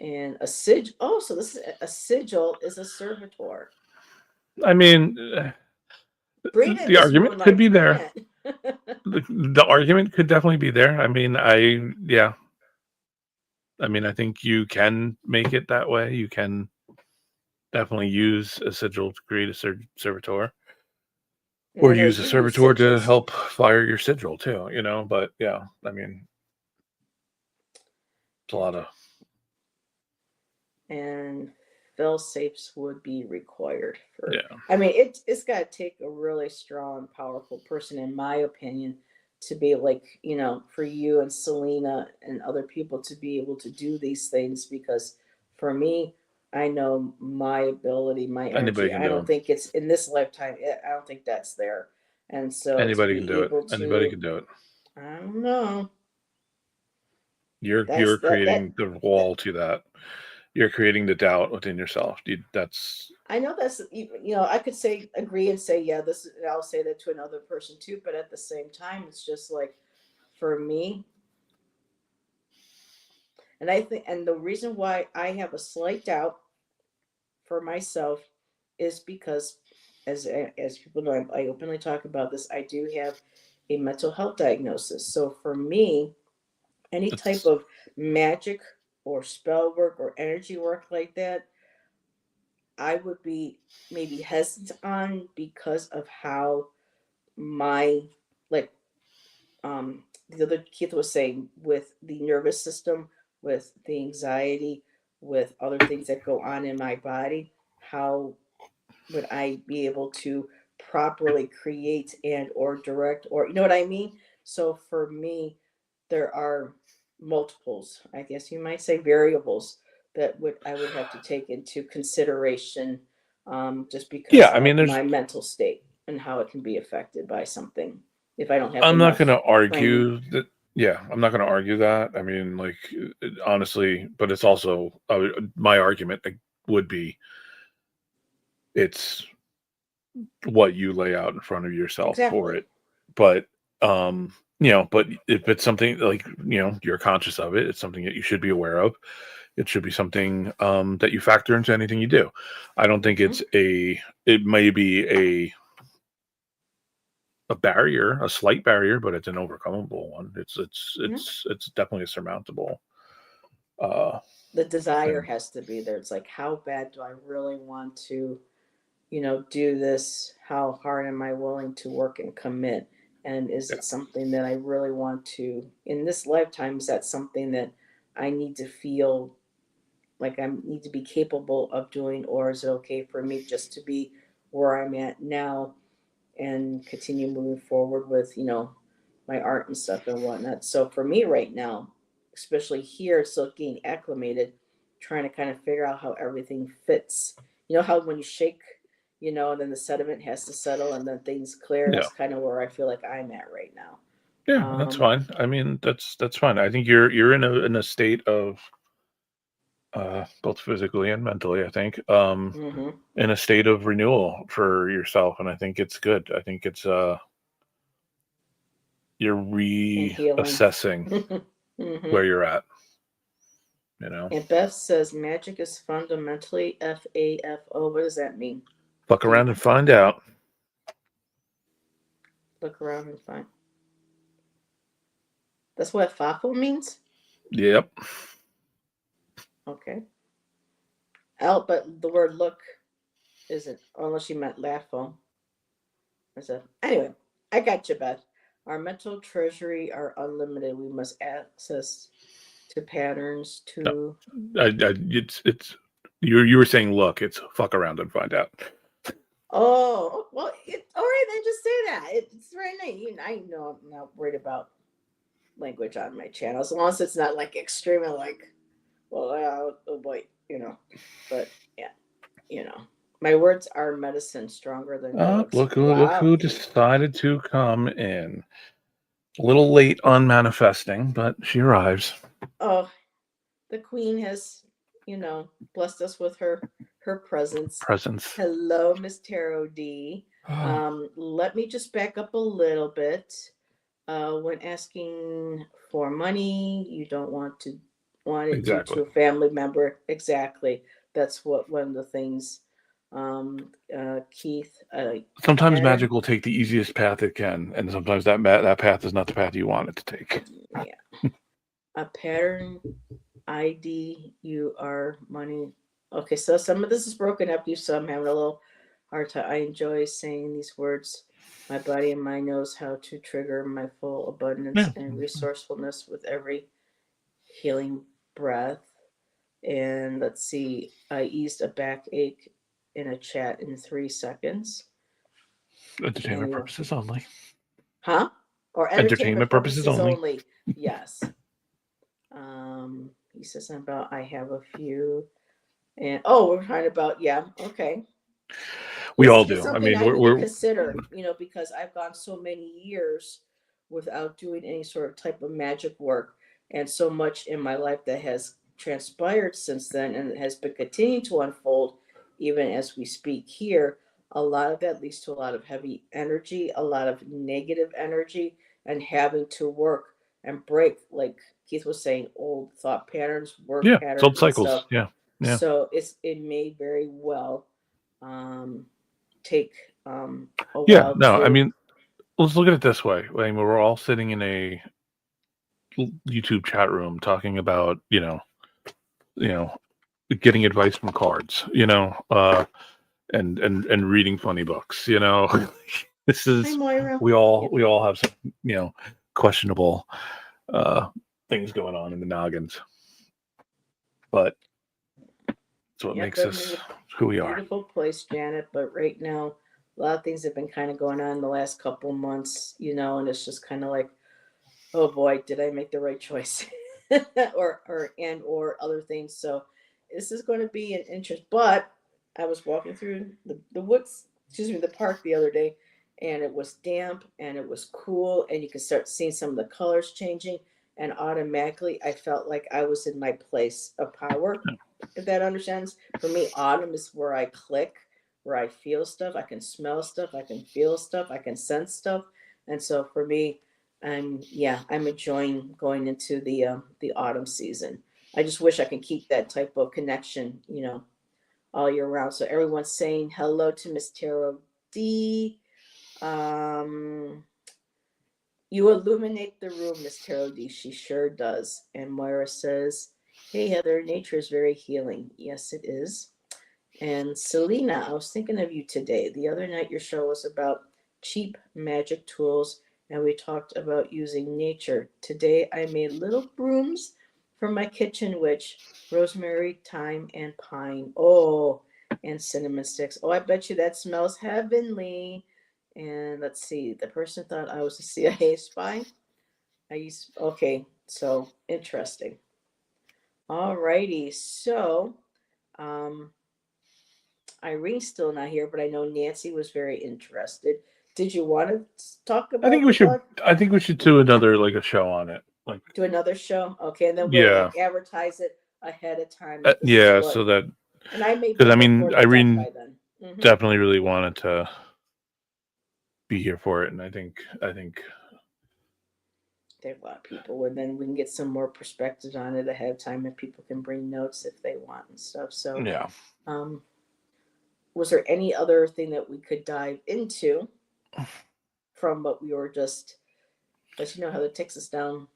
And a sigil. Oh, so this is a sigil is a servitor. I mean, Bring it the this argument could moonlight. be Bring there. it. The argument could definitely be there. I mean, yeah. I mean, I think you can make it that way. You can definitely use a sigil to create a servitor, And or I know use a you use servitor to sigils. help fire your sigil too. But yeah, I mean, it's a lot of. And fail safes would be required for. Yeah. I mean, it's got to take a really strong, powerful person, in my opinion, to be like, for you and Selena and other people to be able to do these things. Because for me, I know my ability, my Anybody energy. can I do don't it. think it's in this lifetime. I don't think that's there. And so to Anybody can be do it. able Anybody to, can do it. I don't know. You're That's that creating the wall to that. You're creating the doubt within yourself. That's I know that's I could say agree and say yeah this I'll say that to another person too, but at the same time it's just like for me, and I think and the reason why I have a slight doubt for myself is because as people know, I openly talk about this. I do have a mental health diagnosis, so for me, any type it's of magic or spell work or energy work like that, I would be maybe hesitant on because of how my like the other Keith was saying with the nervous system, with the anxiety, with other things that go on in my body, how would I be able to properly create and or direct, or you know what I mean? So for me, there are multiples, I guess you might say variables that would I would have to take into consideration, just yeah. because I mean, of there's. my mental state and how it can be affected by something if I don't have I'm not going enough to training. argue that. Yeah, I'm not going to argue that. I mean, like, honestly, but it's also my argument would be it's what you lay out in front of yourself for Exactly. it. But but if it's something like you're conscious of it, it's something that you should be aware of. It should be something that you factor into anything you do. I don't think Hmm. it may be a barrier, a slight barrier, but it's an overcomable one. Yeah. It's definitely a surmountable uh The desire thing. has to be there. It's like, how bad do I really want to, do this? How hard am I willing to work and commit? And is Yeah. it something that I really want to, in this lifetime, is that something that I need to feel like I need to be capable of doing, or is it okay for me just to be where I'm at now and continue moving forward with my art and stuff and whatnot. So for me right now, especially here, still getting acclimated, trying to kind of figure out how everything fits. You know how when you shake, and then the sediment has to settle and then things clear. Yeah. That's kind of where I feel like I'm at right now. Yeah, that's Um, fine. I mean, that's fine. I think you're in a state of both physically and mentally, I think, mm-hmm. in a state of renewal for yourself, and I think it's good. I think it's you're And healing. reassessing Mm-hmm. where you're at. You know, And Beth says magic is fundamentally FAFO. What does that mean? fuck around and find out. Look around and find. That's what FAFO means? Yep. Okay. But the word look isn't, unless you meant laugho. Anyway, I got you, Beth. Our mental treasury are unlimited. We must access to patterns No, to. it's you were saying look. It's fuck around and find out. Oh, well, all right, then just say that. It's very nice. I know I'm not worried about language on my channel, as long as it's not like extremely like, well, oh boy, But yeah, my words are medicine, stronger than drugs. Look Wow. who decided to come in. A little late on manifesting, but she arrives. Oh, the queen has, blessed us with her presence. Presence. Hello, Miss Tarot D. Let me just back up a little bit. When asking for money, you don't want it due Exactly. to a family member. Exactly. That's one of the things. Keith. Sometimes magic will take the easiest path it can, and sometimes that path is not the path you want it to take. Yeah. A pattern ID money. Okay, so some of this is broken up, so I'm having a little hard time. I enjoy saying these words. My body and mind knows how to trigger my full abundance and resourcefulness with every healing breath. And let's see, I eased a backache in a chat in 3 seconds. Entertainment purposes only. Huh? Or entertainment purposes only. Yes. He says something about I have a few. And we're talking about, yeah, okay. We all do. I mean, I need to consider, because I've gone so many years without doing any sort of type of magic work, and so much in my life that has transpired since then, and it has been continuing to unfold even as we speak here. A lot of that leads to a lot of heavy energy, a lot of negative energy, and having to work and break, like Keith was saying, old thought patterns, work patterns, old cycles. and stuff. Yeah. So it may very well take a while. No, I mean, let's look at it this way. I mean, we're all sitting in a YouTube chat room talking about, getting advice from cards, and reading funny books, This is we all have some, questionable things going on in the noggins. But that's what makes us who we are. Beautiful place, Janet, but right now a lot of things have been kind of going on in the last couple of months, and it's just kind of like, oh boy, did I make the right choice? or other things. So this is going to be an interest. But I was walking through the woods, the park the other day, and it was damp and it was cool, and you could start seeing some of the colors changing, and automatically I felt like I was in my place of power. If that understands, for me, autumn is where I click, where I feel stuff, I can smell stuff, I can feel stuff, I can sense stuff, and so for me, I'm enjoying going into the autumn season. I just wish I could keep that type of connection, all year round. So everyone's saying hello to Miss Tarot D. You illuminate the room, Miss Tarot D. She sure does. And Moira says, hey Heather, nature is very healing. Yes, it is. And Selena, I was thinking of you today. The other night your show was about cheap magic tools, and we talked about using nature. Today I made little brooms for my kitchen witch, rosemary, thyme, and pine. Oh, and cinnamon sticks. Oh, I bet you that smells heavenly. And let's see, the person thought I was a CIA spy. Okay, so interesting. All righty, so Irene's still not here, but I know Nancy was very interested. Did you want to talk about? I think we should do another a show on it. Do another show, okay, and then we'll advertise it ahead of time. So that, and I may because I mean Irene definitely really wanted to be here for it, and I think There are a lot of people, and then we can get some more perspectives on it ahead of time, and people can bring notes if they want and stuff. So, Yeah. um, was there any other thing that we could dive into from what we were just? Because you know how that takes us down.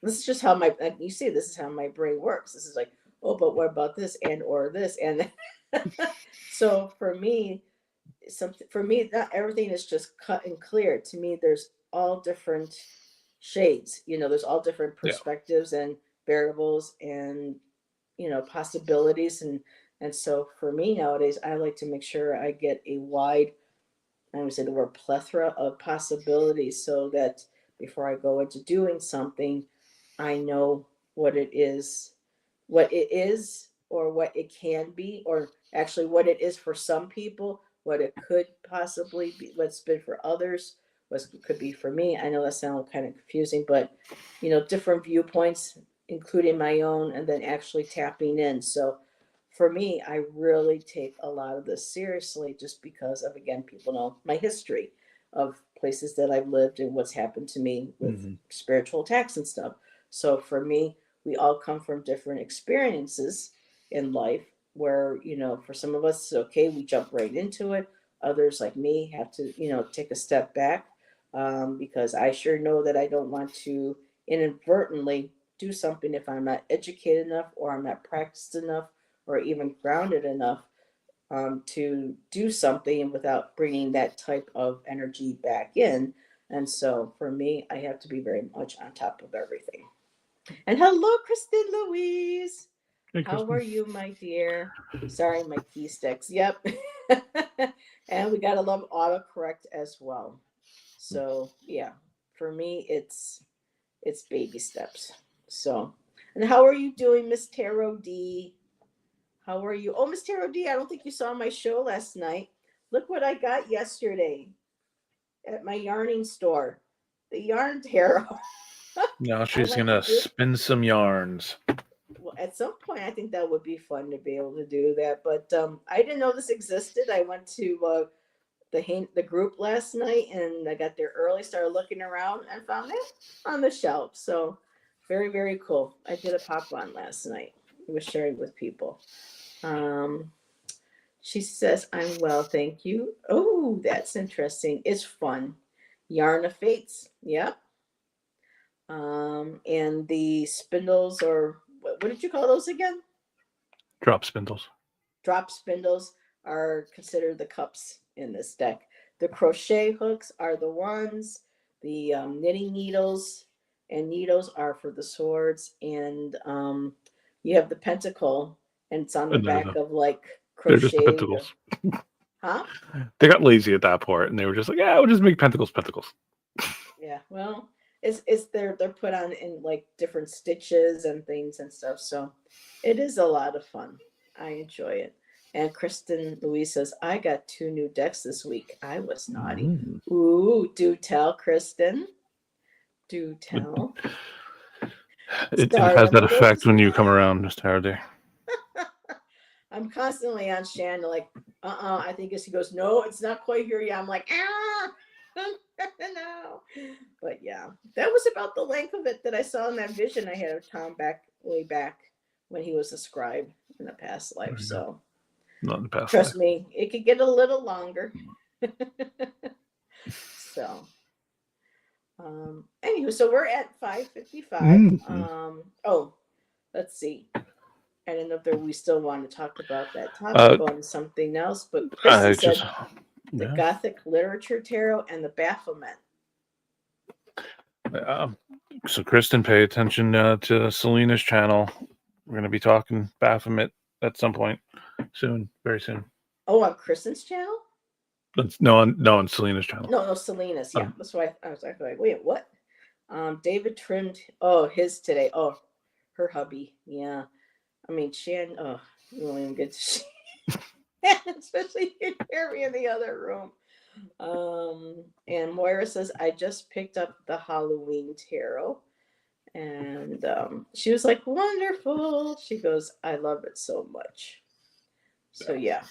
This is just how my you see. This is how my brain works. This is like, oh, but what about this and or this and. So for me, something for me, not everything is just cut and clear. To me, there's all different shades. There's all different Yeah. perspectives and variables and possibilities and so for me nowadays, I like to make sure I get a wide, I would say the word plethora of possibilities so that before I go into doing something, I know what it is, or what it can be, or actually what it is for some people, what it could possibly be, what's been for others, what could be for me. I know that sounds kind of confusing, but different viewpoints, including my own, and then actually tapping in. So for me, I really take a lot of this seriously just because of, again, people know my history of places that I've lived and what's happened to me with spiritual attacks and stuff. So for me, we all come from different experiences in life where, for some of us, it's okay, we jump right into it. Others, like me, have to, take a step back because I sure know that I don't want to inadvertently do something if I'm not educated enough or I'm not practiced enough or even grounded enough to do something without bringing that type of energy back in. And so for me, I have to be very much on top of everything. And hello, Kristen Louise. Hey, How are Kristen. you, my dear? Sorry, my key sticks. Yep. And we got to love autocorrect as well. So yeah, for me, it's baby steps. So, and how are you doing, Miss Tarot D? How are you? Oh, Miss Tarot D, I don't think you saw my show last night. Look what I got yesterday at my yarning store. The yarn tarot. Now I she's went to gonna do. spin some yarns. Well, at some point, I think that would be fun to be able to do that. But I didn't know this existed. I went to the group last night, and I got there early. Started looking around and found it on the shelf. So very very cool. I did a pop on last night. I was sharing with people. Um, she says, "I'm well, thank you." Oh, that's interesting. It's fun. Yarn of Fates. Yep. And the spindles, or what did you call those again? Drop spindles. Drop spindles are considered the cups in this deck. The crochet hooks are the ones. The knitting needles and needles are for the swords. And you have the pentacle, and it's on the And back of like they're just the crocheted. pentacles. Huh? They got lazy at that part, and they were just like, "Yeah, we'll just make pentacles, pentacles." Yeah. Well, it's they're put on in like different stitches and things and stuff. So it is a lot of fun. I enjoy it. And Kristen Louise says, I got 2 new decks this week. I was naughty. Mm. Ooh, do tell, Kristen. Do tell. It Sorry, has I'm a that little effect when you come distracted. around, Mr. Hardy. I'm constantly on Shannon, like, I think as he goes, no, it's not quite here yet. I'm like, no. But yeah, that was about the length of it that I saw in that vision I had of Tom back way back when he was a scribe in the past life. There you go. So Not in the past trust life. me, it could get a little longer. So anywho, so we're at 5:55. Oh, let's see. I don't know if we still want to talk about that topic Uh, on something else, but Kristen I just, said the yeah. Gothic literature tarot and the Baphomet. So, Kristen, pay attention to Selena's channel. We're going to be talking Baphomet at some point soon, very soon. Oh, on Kristen's channel? No, on Selena's channel. No, Selena's. Yeah, that's why I was like, wait, what? David trimmed. Oh, his today. Oh, her hubby. Yeah. I mean, Shan. Oh, you won't even get to see. Especially you can hear me in the other room. And Moira says, I just picked up the Halloween tarot. And she was like, wonderful. She goes, I love it so much. So yeah,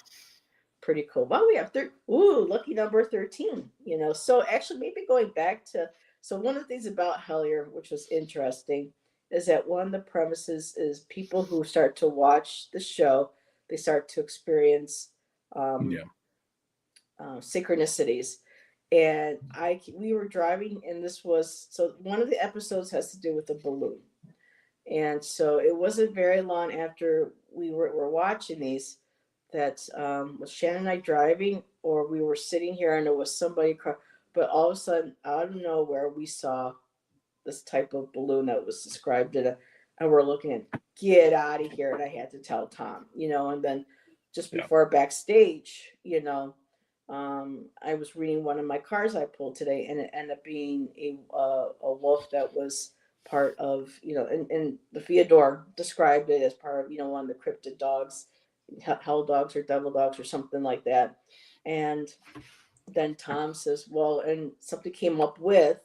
pretty cool. Wow, we have lucky number 13. So actually maybe going back to So one of the things about Hellier, which was interesting, is that one of the premises is people who start to watch the show, they start to experience um, Yeah. synchronicities. And we were driving, and this was so one of the episodes has to do with a balloon. And so it wasn't very long after were watching these that was Shannon and I driving, or we were sitting here and there was somebody, but all of a sudden, out of nowhere, we saw this type of balloon that was described in a, and we're looking at, get out of here. And I had to tell Tom, and then just Yeah. before backstage, I was reading one of my cars I pulled today, and it ended up being a wolf that was part of, and the Theodore described it as part of, one of the cryptid dogs, hell dogs or devil dogs or something like that. And then Tom says, well, and something came up with,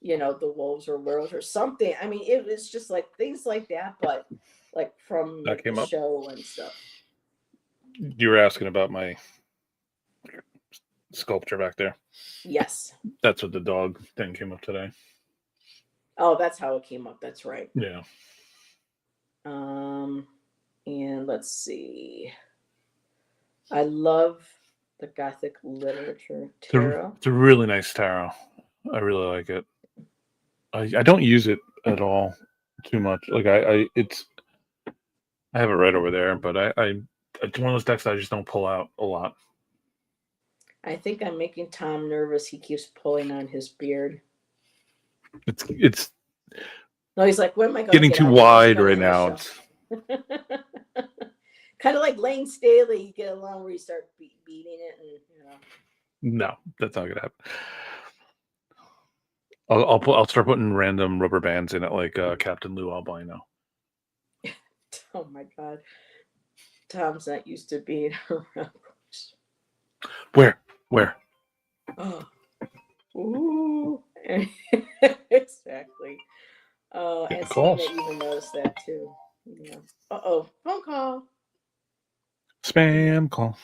the wolves or werewolves or something. I mean, it was just like things like that, but like from That like the came up. show and stuff. You were asking about my sculpture back there. Yes. That's what the dog thing came up today. Oh, that's how it came up. That's right. Yeah. And let's see. I love the Gothic literature tarot. It's a really nice tarot. I really like it. I don't use it at all too much. Like I have it right over there, but it's one of those decks I just don't pull out a lot. I think I'm making Tom nervous. He keeps pulling on his beard. It's No, he's like, when am I going getting too wide right now. Kind of like Lane Staley. You get along where you start beating it, and No, that's not gonna happen. I'll start putting random rubber bands in it, like Captain Lou Albino. Oh my God, Tom's not used to being around. Where? Oh, ooh, exactly. Oh, and Selena even noticed that too. Yeah. Uh-oh, phone call. Spam call.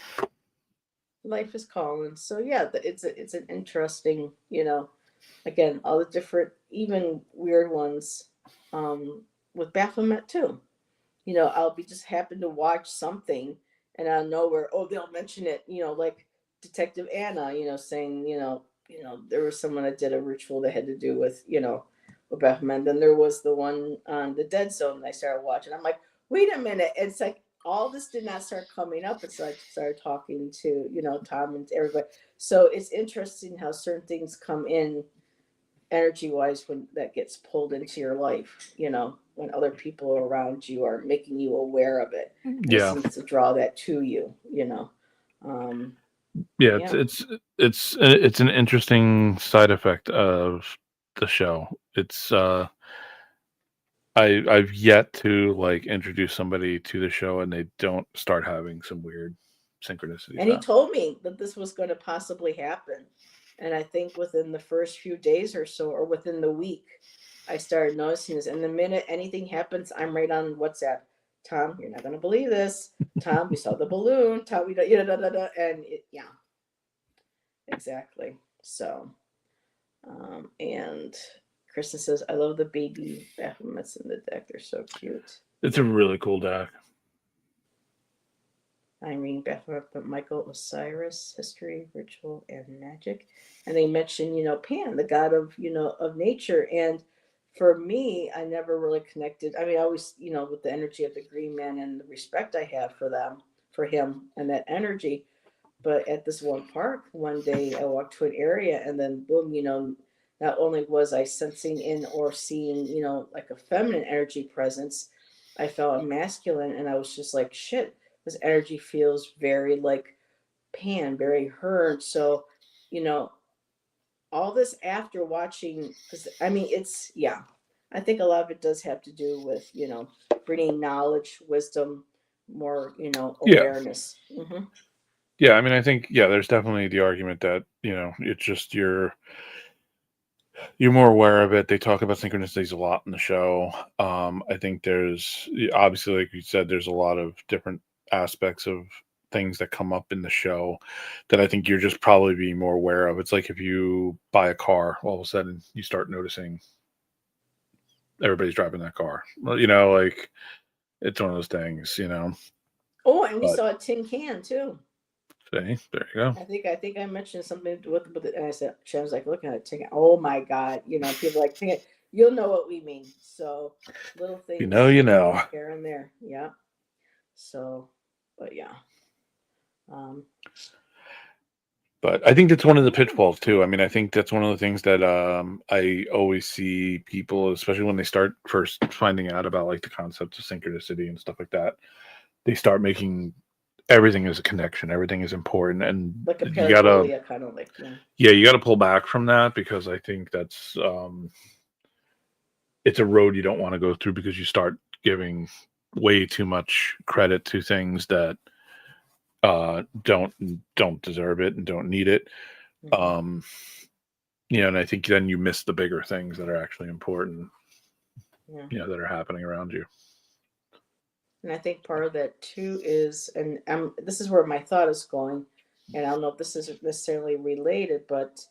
Life is calling. So yeah, it's an interesting, again, all the different, even weird ones, with Baphomet too. I'll be just happen to watch something, and I know where, oh, they'll mention it, like Detective Anna, saying, there was someone that did a ritual that had to do with Baphomet. Then there was the one on the Dead Zone that I started watching. I'm like, wait a minute. It's like all this did not start coming up. It's like I started talking to, Tom and everybody. So it's interesting how certain things come in energy wise when that gets pulled into your life, when other people around you are making you aware of it. Yeah. It seems to draw that to you, Yeah, it's an interesting side effect of the show. It's I've yet to like introduce somebody to the show and they don't start having some weird synchronicities. And he told me that this was going to possibly happen. And I think within the first few days or so, or within the week, I started noticing this. And the minute anything happens, I'm right on WhatsApp. Tom, you're not going to believe this. Tom, we saw the balloon. Tom, and yeah, exactly. So, and Kristen says, I love the baby Baphomets in the deck. They're so cute. It's a really cool deck. Irene, Baphomet, Michael, Osiris, history, ritual, and magic. And they mention, Pan, the god of, of nature. And for me, I never really connected. I mean, I always, with the energy of the Green Man and the respect I have for him and that energy. But at this one park, one day I walked to an area and then boom, not only was I sensing in or seeing, like a feminine energy presence, I felt a masculine, and I was just like, shit, this energy feels very like Pan, very her. So, all this after watching, because I mean, I think a lot of it does have to do with, bringing knowledge, wisdom, more, awareness. Yeah. Mm-hmm. Yeah, I mean, I think, there's definitely the argument that, it's just you're more aware of it. They talk about synchronicities a lot in the show. I think there's, obviously, like you said, there's a lot of different aspects of things that come up in the show that I think you're just probably being more aware of. It's like if you buy a car, all of a sudden you start noticing everybody's driving that car. Well, like it's one of those things, Oh, and we But saw a tin can too. see, there you go. I think I mentioned something with it, and I said, she was like looking at it, thinking, "Oh my God," people like thinking, you'll know what we mean. So little You things, know, you know. here and there, yeah. So, but yeah, um, But I think that's one of the pitfalls too. I mean, I think that's one of the things that I always see people, especially when they start first finding out about like the concept of synchronicity and stuff like that. They start making everything is a connection, everything is important, and like a you gotta, parabolia, kind of like, yeah, you gotta pull back from that because I think that's it's a road you don't want to go through because you start giving way too much credit to things that don't deserve it and don't need it. Mhm. Um, and I think then you miss the bigger things that are actually important, Yeah. that are happening around you. And I think part of that too is, and this is where my thought is going, and I don't know if this is necessarily related, but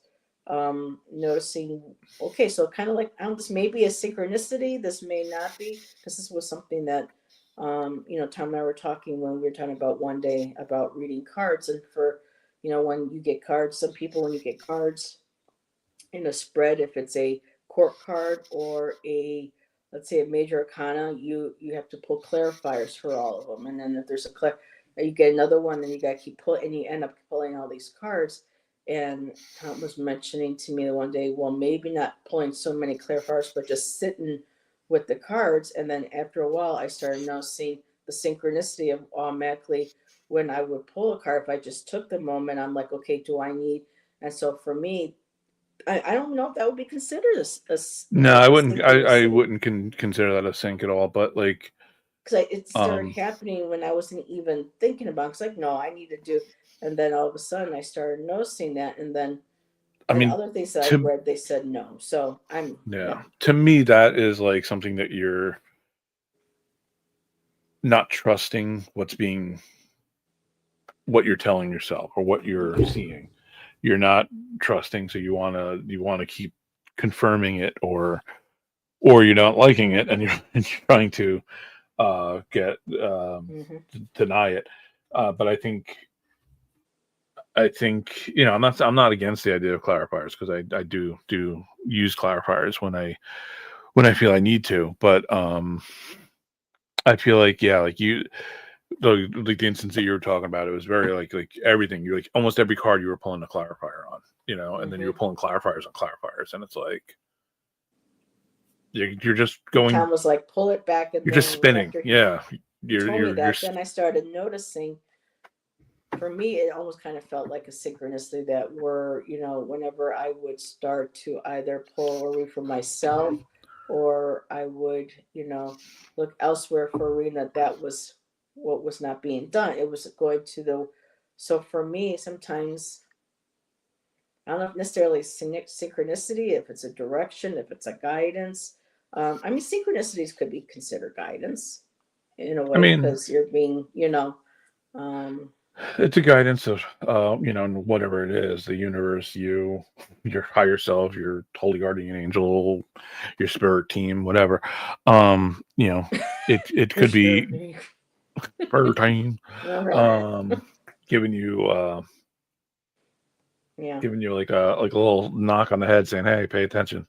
noticing, okay, so kind of like, this may be a synchronicity, this may not be, because this was something that, Tom and I were talking when we were talking about one day about reading cards, and for, when you get cards, some people, when you get cards in a spread, if it's a court card or a, let's say, a major arcana, you have to pull clarifiers for all of them, and then if there's you get another one, then you got to keep pulling, and you end up pulling all these cards. And Tom was mentioning to me the one day, well, maybe not pulling so many clarifiers, but just sitting with the cards. And then after a while, I started noticing the synchronicity of automatically when I would pull a card, if I just took the moment, I'm like, okay, do I need? And so for me, I don't know if that would be considered No, I wouldn't. I synchronicity, wouldn't consider that a sync at all. But like, because it started um, happening when I wasn't even thinking about it. It's like, no, I need to do, and then all of a sudden I started noticing that, and then I and mean, other things that I to read, they said no. So yeah, yeah. to me, that is like something that you're not trusting what you're telling yourself or what you're seeing. You're not trusting, so you wanna keep confirming it, or you're not liking it, and you're, and you're trying to get Hmm. deny it. But I think I'm not against the idea of clarifiers because I do use clarifiers when I feel I need to. But I feel like, yeah, like like the instance that you were talking about, it was very like everything. You like almost every card you were pulling a clarifier on, and then you were Hmm. pulling clarifiers on clarifiers, and it's like you're just And going, Tom was like, pull it back, and you're just then spinning. after Yeah, he you're told me you're you're that, then I started noticing. For me, it almost kind of felt like a synchronicity that were, whenever I would start to either pull a read for myself, or I would, look elsewhere for a reading, that was what was not being done. It was going to the, so for me, sometimes, I don't know if necessarily synchronicity, if it's a direction, if it's a guidance. I mean, synchronicities could be considered guidance in a I way, mean, because you're being, um, it's a guidance of whatever it is, the universe, your higher self, your holy guardian angel, your spirit team, whatever. It your could spirit be being. spirit team, Yeah. um giving you like a little knock on the head saying, hey, pay attention.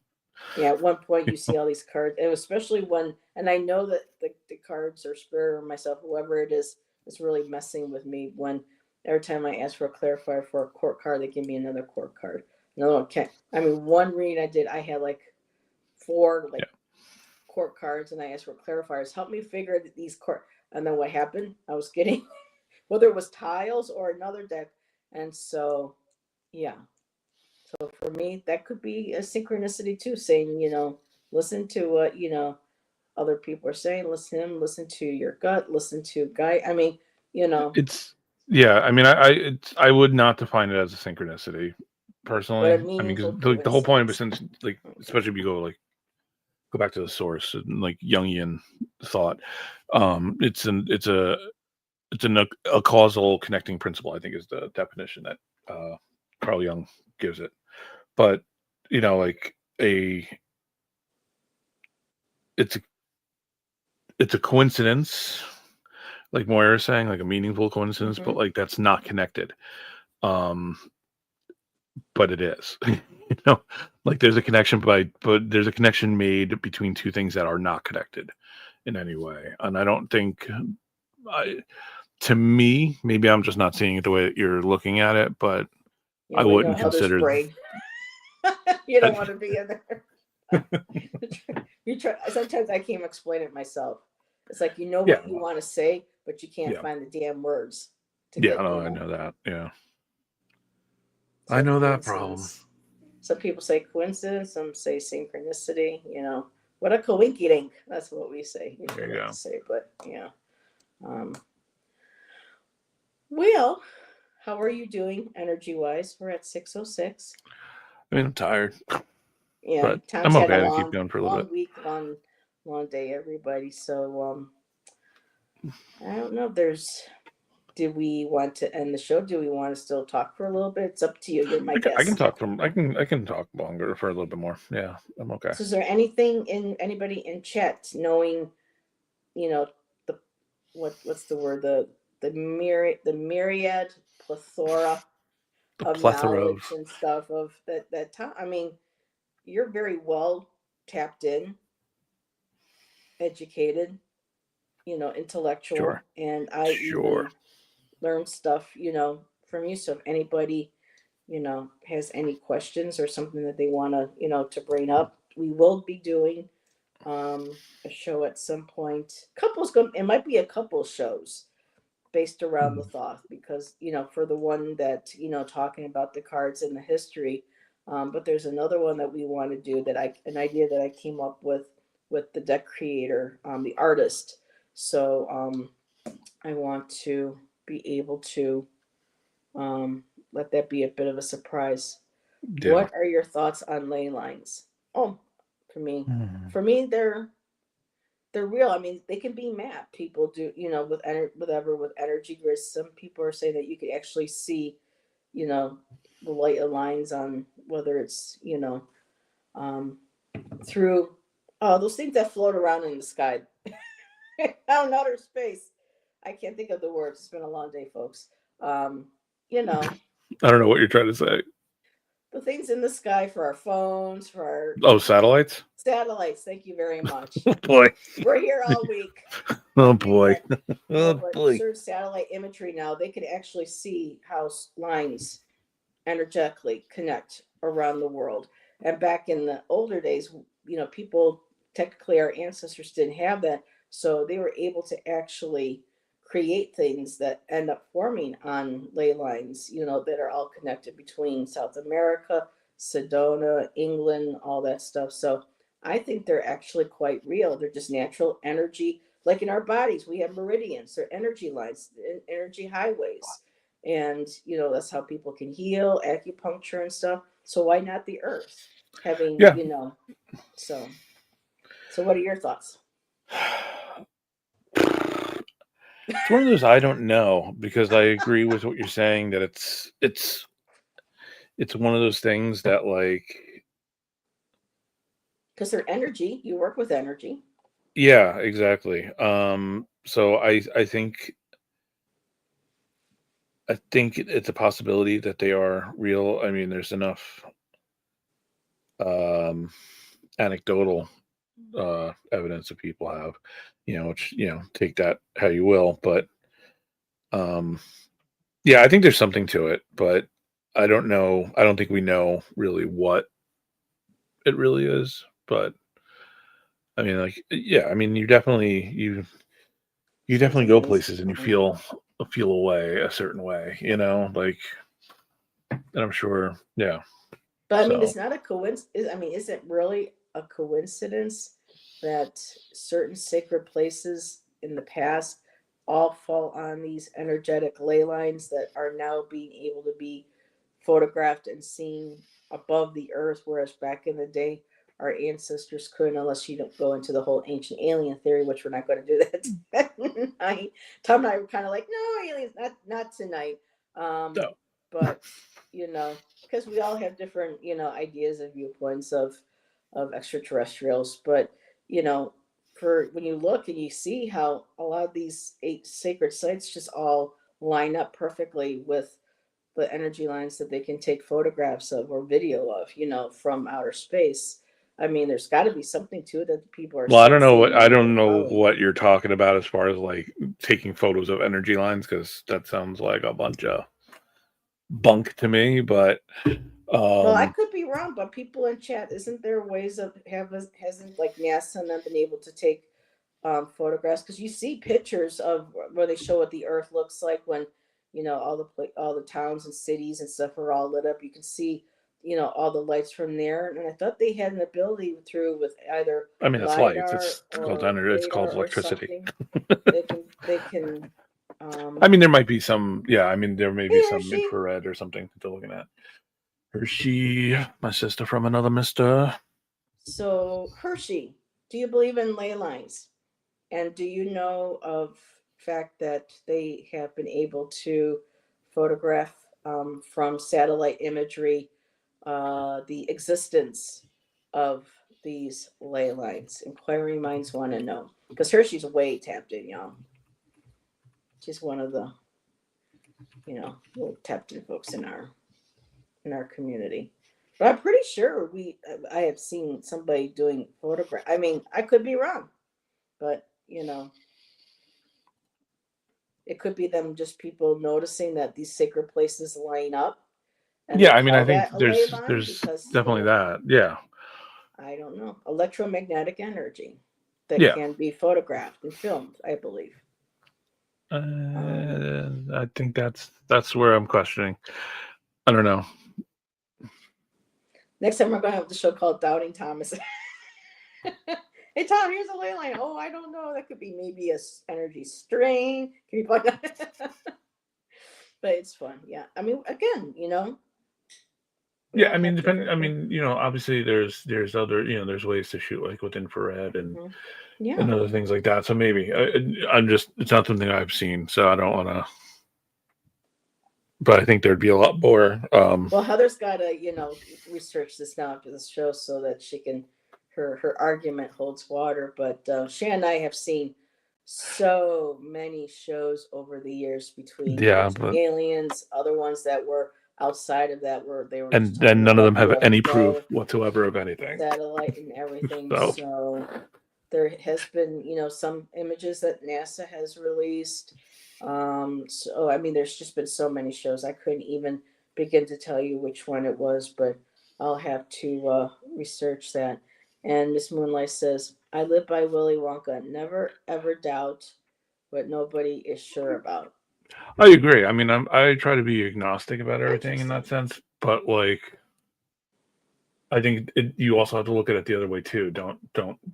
Yeah, at one point you see all these cards, and especially when, and I know that the cards or spirit or myself, whoever it is really messing with me when every time I ask for a clarifier for a court card, they give me another court card. Another one can't. I mean, one reading I did, I had like four Yeah. like court cards, and I asked for clarifiers. Help me figure these court. And then what happened? I was getting whether it was tiles or another deck, and so yeah. So for me, that could be a synchronicity too, saying, listen to what, other people are saying, listen to your gut, listen to guy. I mean, you know, It's yeah. I mean, I would not define it as a synchronicity but a personally. I mean, because meaningful the whole point of it, coincidence. since like Okay. especially if you go back to the source and like Jungian thought, it's a causal connecting principle, I think, is the definition that Carl Jung gives it. But like a it's a it's a coincidence, like Moira is saying, like a meaningful coincidence, but Mhm. like that's not connected. Um, but it is. Like there's a connection, but there's a connection made between two things that are not connected in any way. And I don't think, I, to me, maybe I'm just not seeing it the way that you're looking at it, but You I know, we know wouldn't others' consider brain. You don't that. want to be in there. You try. Sometimes I can't explain it myself. It's like you know Yeah, what you want to say, but you can't yeah, find the damn words to yeah. get No, I know that. Yeah, I So know that problem. coincidence. Some people say coincidence. Some say synchronicity. What a coinky dink. That's what we say. There Usually you like to go. say, but yeah. Um, well, how are you doing energy wise? We're at 6:06. I mean, I'm tired, Yeah, but Tom's I'm had a okay to keep long, going for a little long bit. week, long day, everybody. So I don't know. Do we want to end the show? Do we want to still talk for a little bit? It's up to you. You're my I can guest. talk I can talk longer for a little bit more. Yeah, I'm okay. So, is there anything in anybody in chat knowing, you know, the what's the word the myriad plethora The of plethora knowledge of and stuff of that time? I mean, you're very well tapped in, educated, intellectual, sure, and I sure. even learned stuff, from you. So if anybody, has any questions or something that they want to, to bring up, we will be doing a show at some point. It might be a couple shows based around the Mm, thought because, for the one that, talking about the cards and the history. But there's another one that we want to do an idea that I came up with the deck creator, the artist. So I want to be able to um, let that be a bit of a surprise. yeah. What are your thoughts on ley lines? Oh, for me, Mm. for me, they're real. I mean, they can be mapped. People do, with energy grids. Some people are saying that you could actually see, you know, the light lines on whether it's um, through those things that float around in the sky out in outer space. I can't think of the words. It's been a long day, folks. Um, you know, I don't know what you're trying to say. the things in the sky for our phones, for our Oh, satellites. satellites. Thank you very much. Oh boy. We're here all week, Oh all boy. weekend. Oh But boy. certain satellite imagery now, they could actually see how lines energetically connect around the world. And back in the older days, people, technically our ancestors didn't have that. So they were able to actually create things that end up forming on ley lines, that are all connected between South America, Sedona, England, all that stuff. So I think they're actually quite real. They're just natural energy. Like in our bodies, we have meridians, they're energy lines, energy highways, and that's how people can heal, acupuncture and stuff. So why not the earth having, Yeah. so what are your thoughts? It's one of those I don't know because I agree with what you're saying that it's one of those things that like Because they're energy, you work with energy. yeah, exactly. So I think it's a possibility that they are real. I mean, there's enough um anecdotal evidence that people have, which, take that how you will, but um yeah, I think there's something to it, but I don't know. I don't think we know really what it really is, but I mean, like, yeah, I mean, you Sounds definitely go amazing. places and you feel a way, a certain way, like, and I'm sure, yeah. But I mean, So it's not a coincidence. I mean, is it really a coincidence that certain sacred places in the past all fall on these energetic ley lines that are now being able to be photographed and seen above the earth, whereas back in the day our ancestors couldn't, unless you don't go into the whole ancient alien theory, which we're not going to do that tonight. Tom and I were kind of like, no, aliens, not tonight. So But because we all have different, ideas and viewpoints of extraterrestrials. But you know, for when you look and you see how a lot of these eight sacred sites just all line up perfectly with the energy lines that they can take photographs of or video of, from outer space. I mean, there's got to be something to it that the people are well, sensing I and don't they're know following. what you're talking about as far as like taking photos of energy lines, because that sounds like a bunch of bunk to me. But Well, I um, could be wrong, but people in chat, isn't there ways of hasn't like NASA and them been able to take photographs? Because you see pictures of where they show what the Earth looks like when all the towns and cities and stuff are all lit up. You can see all the lights from there, and I thought they had an ability through with either I mean, it's lights. lidar It's called or energy. It's called radar or electricity. something. They can. I mean, there might be some. Yeah, I mean, there may be Hey some Hershey. infrared or something that they're looking at. Hershey, my sister from another mister. So Hershey, do you believe in ley lines? And do you know of fact that they have been able to photograph from satellite imagery the existence of these ley lines? Inquiring minds want to know because Hershey's way tapped in, y'all. She's one of the little tapped in folks in our community. But I'm pretty sure I have seen somebody doing photograph. I mean, I could be wrong, but it could be them just people noticing that these sacred places line up, and Yeah, they I mean, I call think that a ley line there's because definitely that. Yeah, I don't know, electromagnetic energy that yeah. can be photographed and filmed, I believe. Um, I think that's where I'm questioning. I don't know. Next time we're going to have the show called Doubting Thomas. Hey Tom, here's a ley line. Oh, I don't know. That could be maybe a energy string. Can you plug that? But it's fun. Yeah. I mean, again, we Yeah, all I mean, have depending. different I things. mean, obviously there's other there's ways to shoot like with infrared Hmm. Yeah. and other things like that. So maybe I'm just it's not something I've seen, so I don't want to. But I think there'd be a lot more. Well, Heather's got to, research this now after this show so that she can, her argument holds water. But Shan and I have seen so many shows over the years between Yeah, ancient but aliens, other ones that were outside of that, where they were just and talking none of them about have any proof UFO, whatsoever of anything. satellite, and everything. So So there has been, some images that NASA has released. So I mean, there's just been so many shows. I couldn't even begin to tell you which one it was, but I'll have to research that. And Miss Moonlight says, "I live by Willy Wonka. Never ever doubt what nobody is sure about." I agree. I mean, I try to be agnostic about everything in that Interesting. sense, but like I think you also have to look at it the other way too. Don't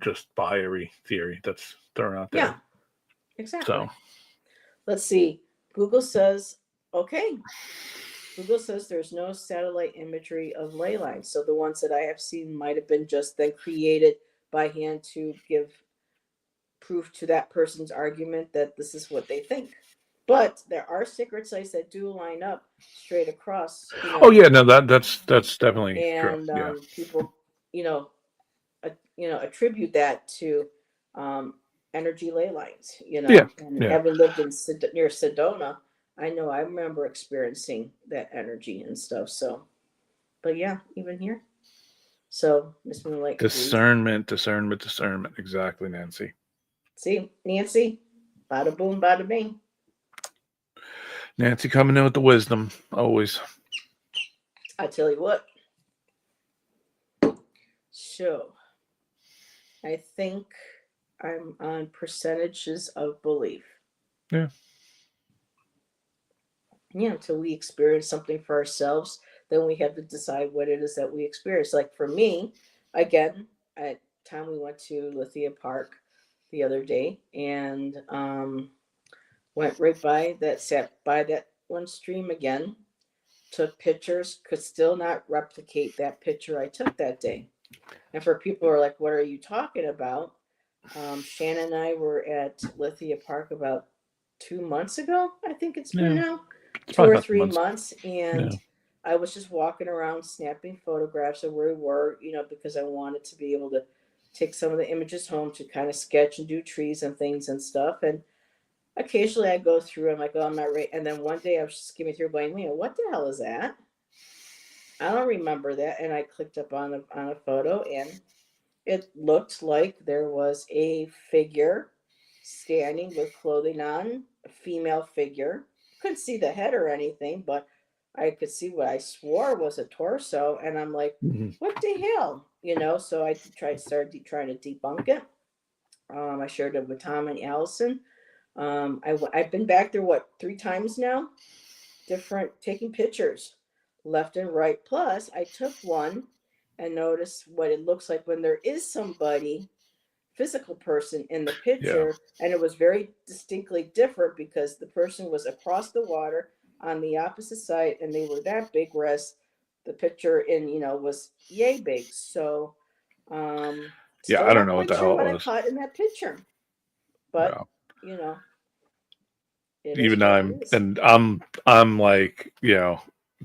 just buy every theory that's thrown out Yeah, there. So exactly. Let's see. Google says, okay, Google says there's no satellite imagery of ley lines. So the ones that I have seen might have been just then created by hand to give proof to that person's argument that this is what they think. But there are sacred sites that do line up straight across, oh yeah, no that's definitely true. and Yeah. people, you know, attribute that to um, energy ley lines, Yeah. and Yeah. having lived in near Sedona, I know I remember experiencing that energy and stuff. So, but yeah, even here. So Miss Moonlight agrees. Discernment. Exactly, Nancy. See, Nancy, bada boom, bada bing. Nancy coming in with the wisdom always. I tell you what. So I think I'm on percentages of belief. Yeah. Yeah, until we experience something for ourselves, then we have to decide what it is that we experience. Like for me, again, at time we went to Lithia Park the other day and went right by that, sat by that one stream again, took pictures, could still not replicate that picture I took that day. And for people who are like, what are you talking about? Shannon and I were at Lithia Park about 2 months ago. I think it's been Yeah, now it's two probably or about 3 2 months. months, Yeah. and I was just walking around snapping photographs of where we were, because I wanted to be able to take some of the images home to kind of sketch and do trees and things and stuff. And occasionally I go through, I'm like, oh, I'm not right. And then one day I was just skimming through going, what the hell is that? I don't remember that. And I clicked up on a photo, and it looked like there was a figure standing with clothing on, a female figure. Couldn't see the head or anything, but I could see what I swore was a torso. And I'm like, Mhm. what the hell? So I started trying to debunk it. I shared it with Tom and Allison. I've been back there, 3 times now, different, taking pictures left and right. Plus, I took one and noticed what it looks like when there is somebody, physical person in the Yeah. picture, and it was very distinctly different because the person was across the water on the opposite side, and they were that big, whereas the picture was yay big. So, Yeah, still I don't not know what quite the sure hell it what I was. caught in that picture, but Yeah. you know, it is Even what it I'm is. and I'm like,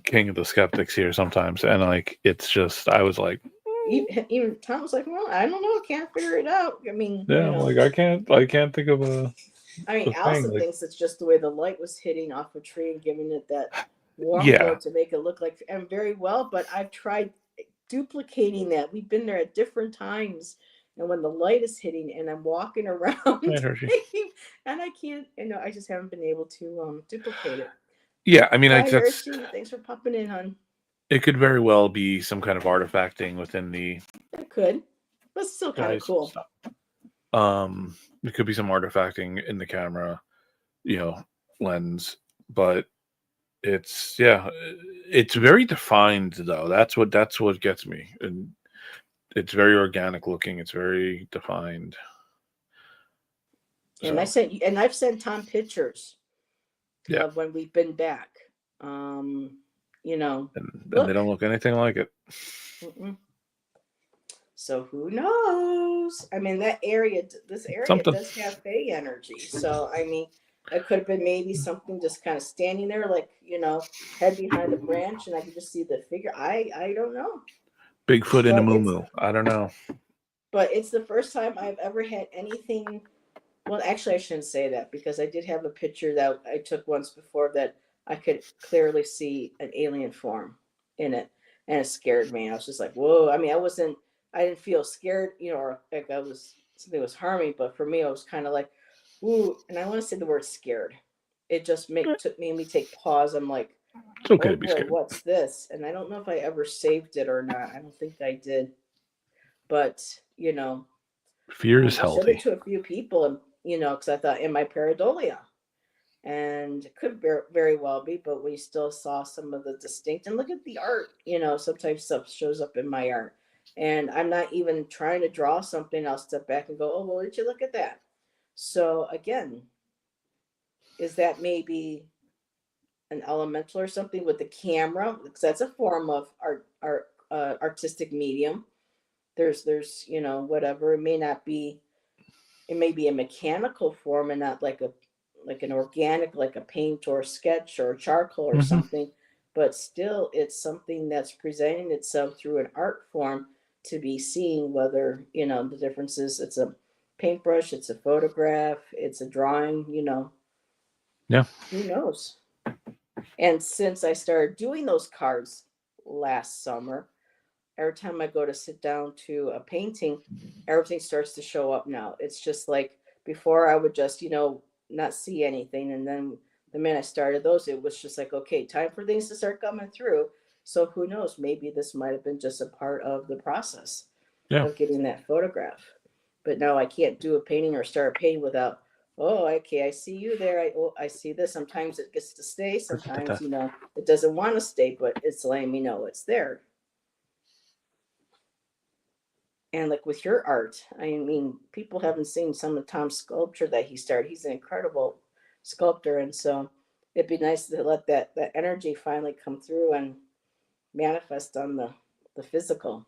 king of the skeptics here sometimes, and like it's just I was like, Even Tom was like, "Well, I don't know, can't figure it out." I mean, yeah, I'm like I can't think of a thing Allison like, thinks it's just the way the light was hitting off a tree and giving it that warm glow yeah. to make it look like, and very well. But I've tried duplicating that. We've been there at different times, and when the light is hitting, and I'm walking I around, heard you. and I can't, I just haven't been able to duplicate it. Yeah, I mean, Bye, that's Archie. Thanks for popping in, hon. it could very well be some kind of artifacting within the It could, but still kind of guys. cool. Stop. It could be some artifacting in the camera, you know, lens, but it's very defined though. That's what gets me, and it's very organic looking. It's very defined. And So I've sent Tom pictures yeah, of when we've been back. Um, and they Look. don't look anything like it. Mm-mm. So who knows? I mean, this area Something. does have Fey energy. So I mean, it could have been maybe something just kind of standing there, like head behind a branch, and I could just see the figure. I don't know, Bigfoot in a but moo. I don't know. it's the first time I've ever had anything. Well, actually, I shouldn't say that because I did have a picture that I took once before that I could clearly see an alien form in it, and it scared me. I was just like, "Whoa!" I mean, I didn't feel scared, or like I was something was harming, but for me, I was kind of like, "Ooh!" And I want to say the word "scared." It just made me take pause. I'm like, It's okay "Oh to be boy, scared. what's this?" And I don't know if I ever saved it or not. I don't think I did, but Fear is I showed it healthy. to a few people, and because I thought, "Am I pareidolia?" And it could very well be, but we still saw some of the distinct. And look at the art. Sometimes stuff shows up in my art, and I'm not even trying to draw something. I'll step back and go, "Oh, well, did you look at that?" So again, is that maybe an elemental or something with the camera? Because that's a form of artistic medium. There's whatever, it may not be, it may be a mechanical form and not like an organic, like a paint or a sketch or charcoal or Hmm. something, but still it's something that's presenting itself through an art form to be seen. Whether the difference is it's a paintbrush, it's a photograph, it's a drawing, Yeah. who knows. And since I started doing those cards last summer, every time I go to sit down to a painting, everything starts to show up now. It's just like before I would just, not see anything. And then the minute I started those, it was just like, okay, time for things to start coming through. So who knows? Maybe this might have been just a part of the process Yeah. of getting that photograph. But no, I can't do a painting or start a painting without, oh, okay, I see you there. I see this. Sometimes it gets to stay. Forget Sometimes, that. it doesn't want to stay, but it's letting me know it's there. And like with your art, I mean, people haven't seen some of Tom's sculpture that he started. He's an incredible sculptor, and so it'd be nice to let that energy finally come through and manifest on the physical.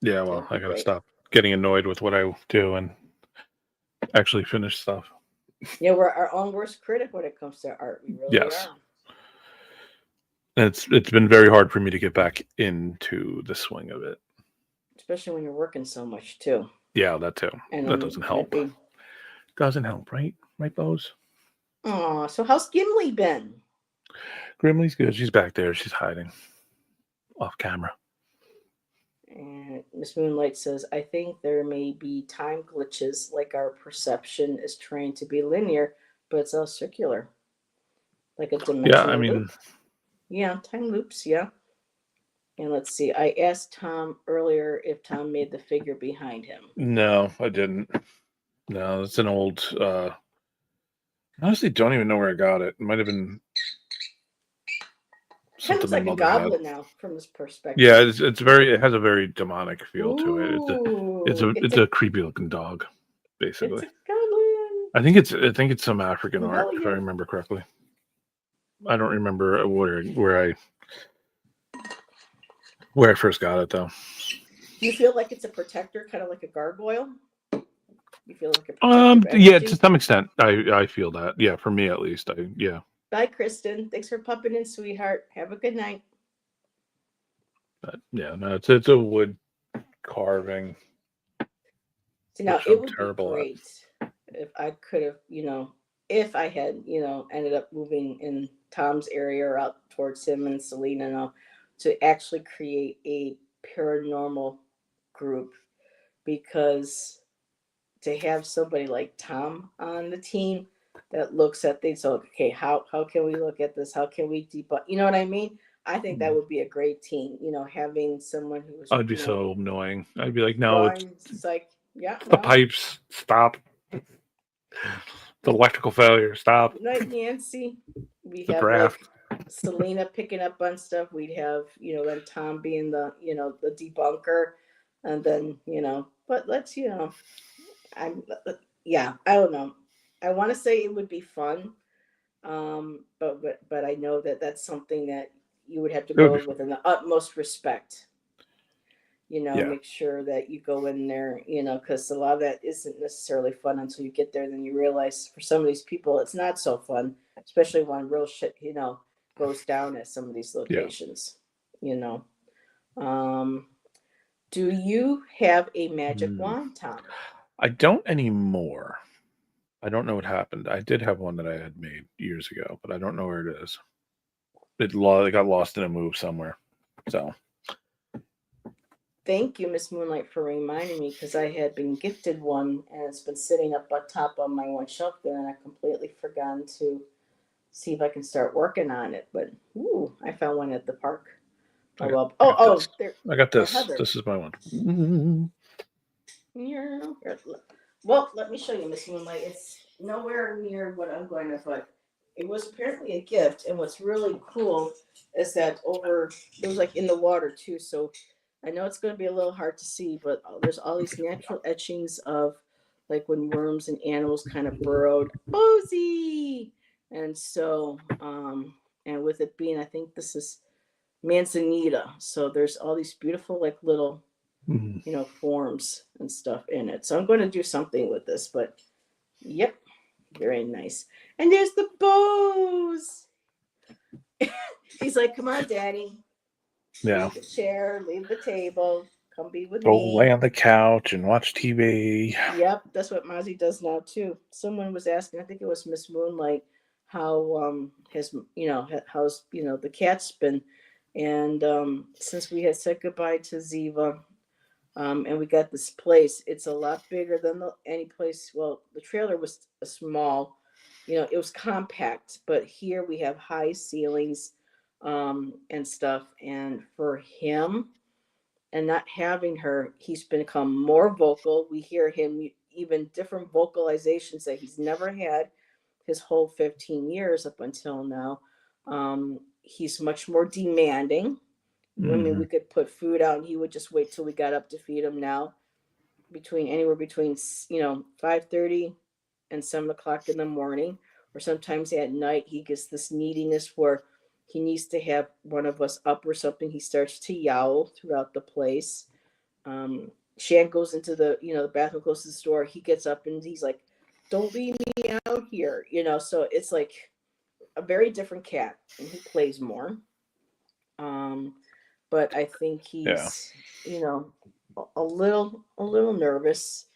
Yeah, That well, would I be gotta great. stop getting annoyed with what I do and actually finish stuff. Yeah, we're our own worst critic when it comes to art. We really Yes. are. And it's been very hard for me to get back into the swing of it. Especially when you're working so much too. Yeah, that too. And That then doesn't might help. be. Doesn't help, right? Right, Bose? Oh, so how's Gimli been? Grimley's good. She's back there. She's hiding off camera. And Miss Moonlight says, I think there may be time glitches, like our perception is trained to be linear, but it's all circular, like a Yeah, I dimensional mean, loop. Yeah, time loops, yeah. And let's see, I asked Tom earlier if Tom made the figure behind him. no, I didn't. No, it's an old. I honestly don't even know where I got it. It might have been Kind of something looks my like a mother had. goblin now from this Yeah, perspective. it's very. It has a very demonic feel to it. Ooh, It's a creepy looking dog, it's basically. a goblin. I think it's some African art, Hell if I yeah. remember correctly. I don't remember where I first got it though. Do you feel like it's a protector, kind of like a gargoyle? You feel like a protective Yeah, to energy? some extent, I feel that. Yeah, for me at least. Yeah. Bye, Kristen. Thanks for popping in, sweetheart. Have a good night. But yeah, no, it's a wood carving, See, now which it I'm would be terrible at. great if I could have, if I had, ended up moving in Tom's area or out towards him and Selena and all, to actually create a paranormal group, because to have somebody like Tom on the team that looks at things, so okay, how can we look at this? How can we debug? You know what I mean? I think that would be a great team. Having someone who's I'd be so annoying. I'd be like, no, it's drawing. It's like, yeah, the no. pipes. Stop. The electrical failure. Stop. Night, Nancy. We The have like draft. Selena picking up on stuff. We'd have, then Tom being the debunker, and then but let's I'm yeah, I don't know. I want to say it would be fun, but I know that that's something that you would have to It would go be in fun. with the utmost respect. Yeah. Make sure that you go in there, because a lot of that isn't necessarily fun until you get there. Then you realize for some of these people, it's not so fun, especially when real shit, goes down at some of these Yeah. locations. You know, um, do you have a magic Mm. wand, Tom? I don't anymore. I don't know what happened. I did have one that I had made years ago, but I don't know where it is. It got lost in a move somewhere. So Thank you, Miss Moonlight, for reminding me, because I had been gifted one and it's been sitting up on top on my one shelf there, and I completely forgot to see if I can start working on it. But ooh, I found one at the park. I Oh got, well. I Oh got oh, this. there. I got Oh, this. Heather. This is my one. Yeah. Well, let me show you, Miss Moonlight. It's nowhere near what I'm going to put. It was apparently a gift, and what's really cool is that it was like in the water too. So I know it's going to be a little hard to see, but there's all these natural etchings of like when worms and animals kind of burrowed. Bozy! And so, and with it being, I think this is Manzanita. So there's all these beautiful, like little Mm. forms and stuff in it. So I'm going to do something with this, but yep, very nice. And there's the bows. He's like, come on, Daddy, Yeah. leave the chair, leave the table, come be with Go lay me. on the couch and watch TV. Yep, that's what Mozzie does now too. Someone was asking, I think it was Miss Moonlight, how his how's the cat's been, and since we had said goodbye to Ziva, and we got this place. It's a lot bigger than any place. Well, the trailer was a small, it was compact, but here we have high ceilings, and stuff. And for him, and not having her, he's become more vocal. We hear him even different vocalizations that he's never had his whole 15 years up until now. He's much more demanding. I mean, Hmm. we could put food out and he would just wait till we got up to feed him now. Anywhere between 5:30 and 7 o'clock in the morning, or sometimes at night he gets this neediness where he needs to have one of us up or something. He starts to yowl throughout the place. Shan goes into the the bathroom, goes to the store. He gets up and he's like, "Don't leave me out here," So it's like a very different cat, and he plays more. Um, but I think Yeah. he's you know a little nervous,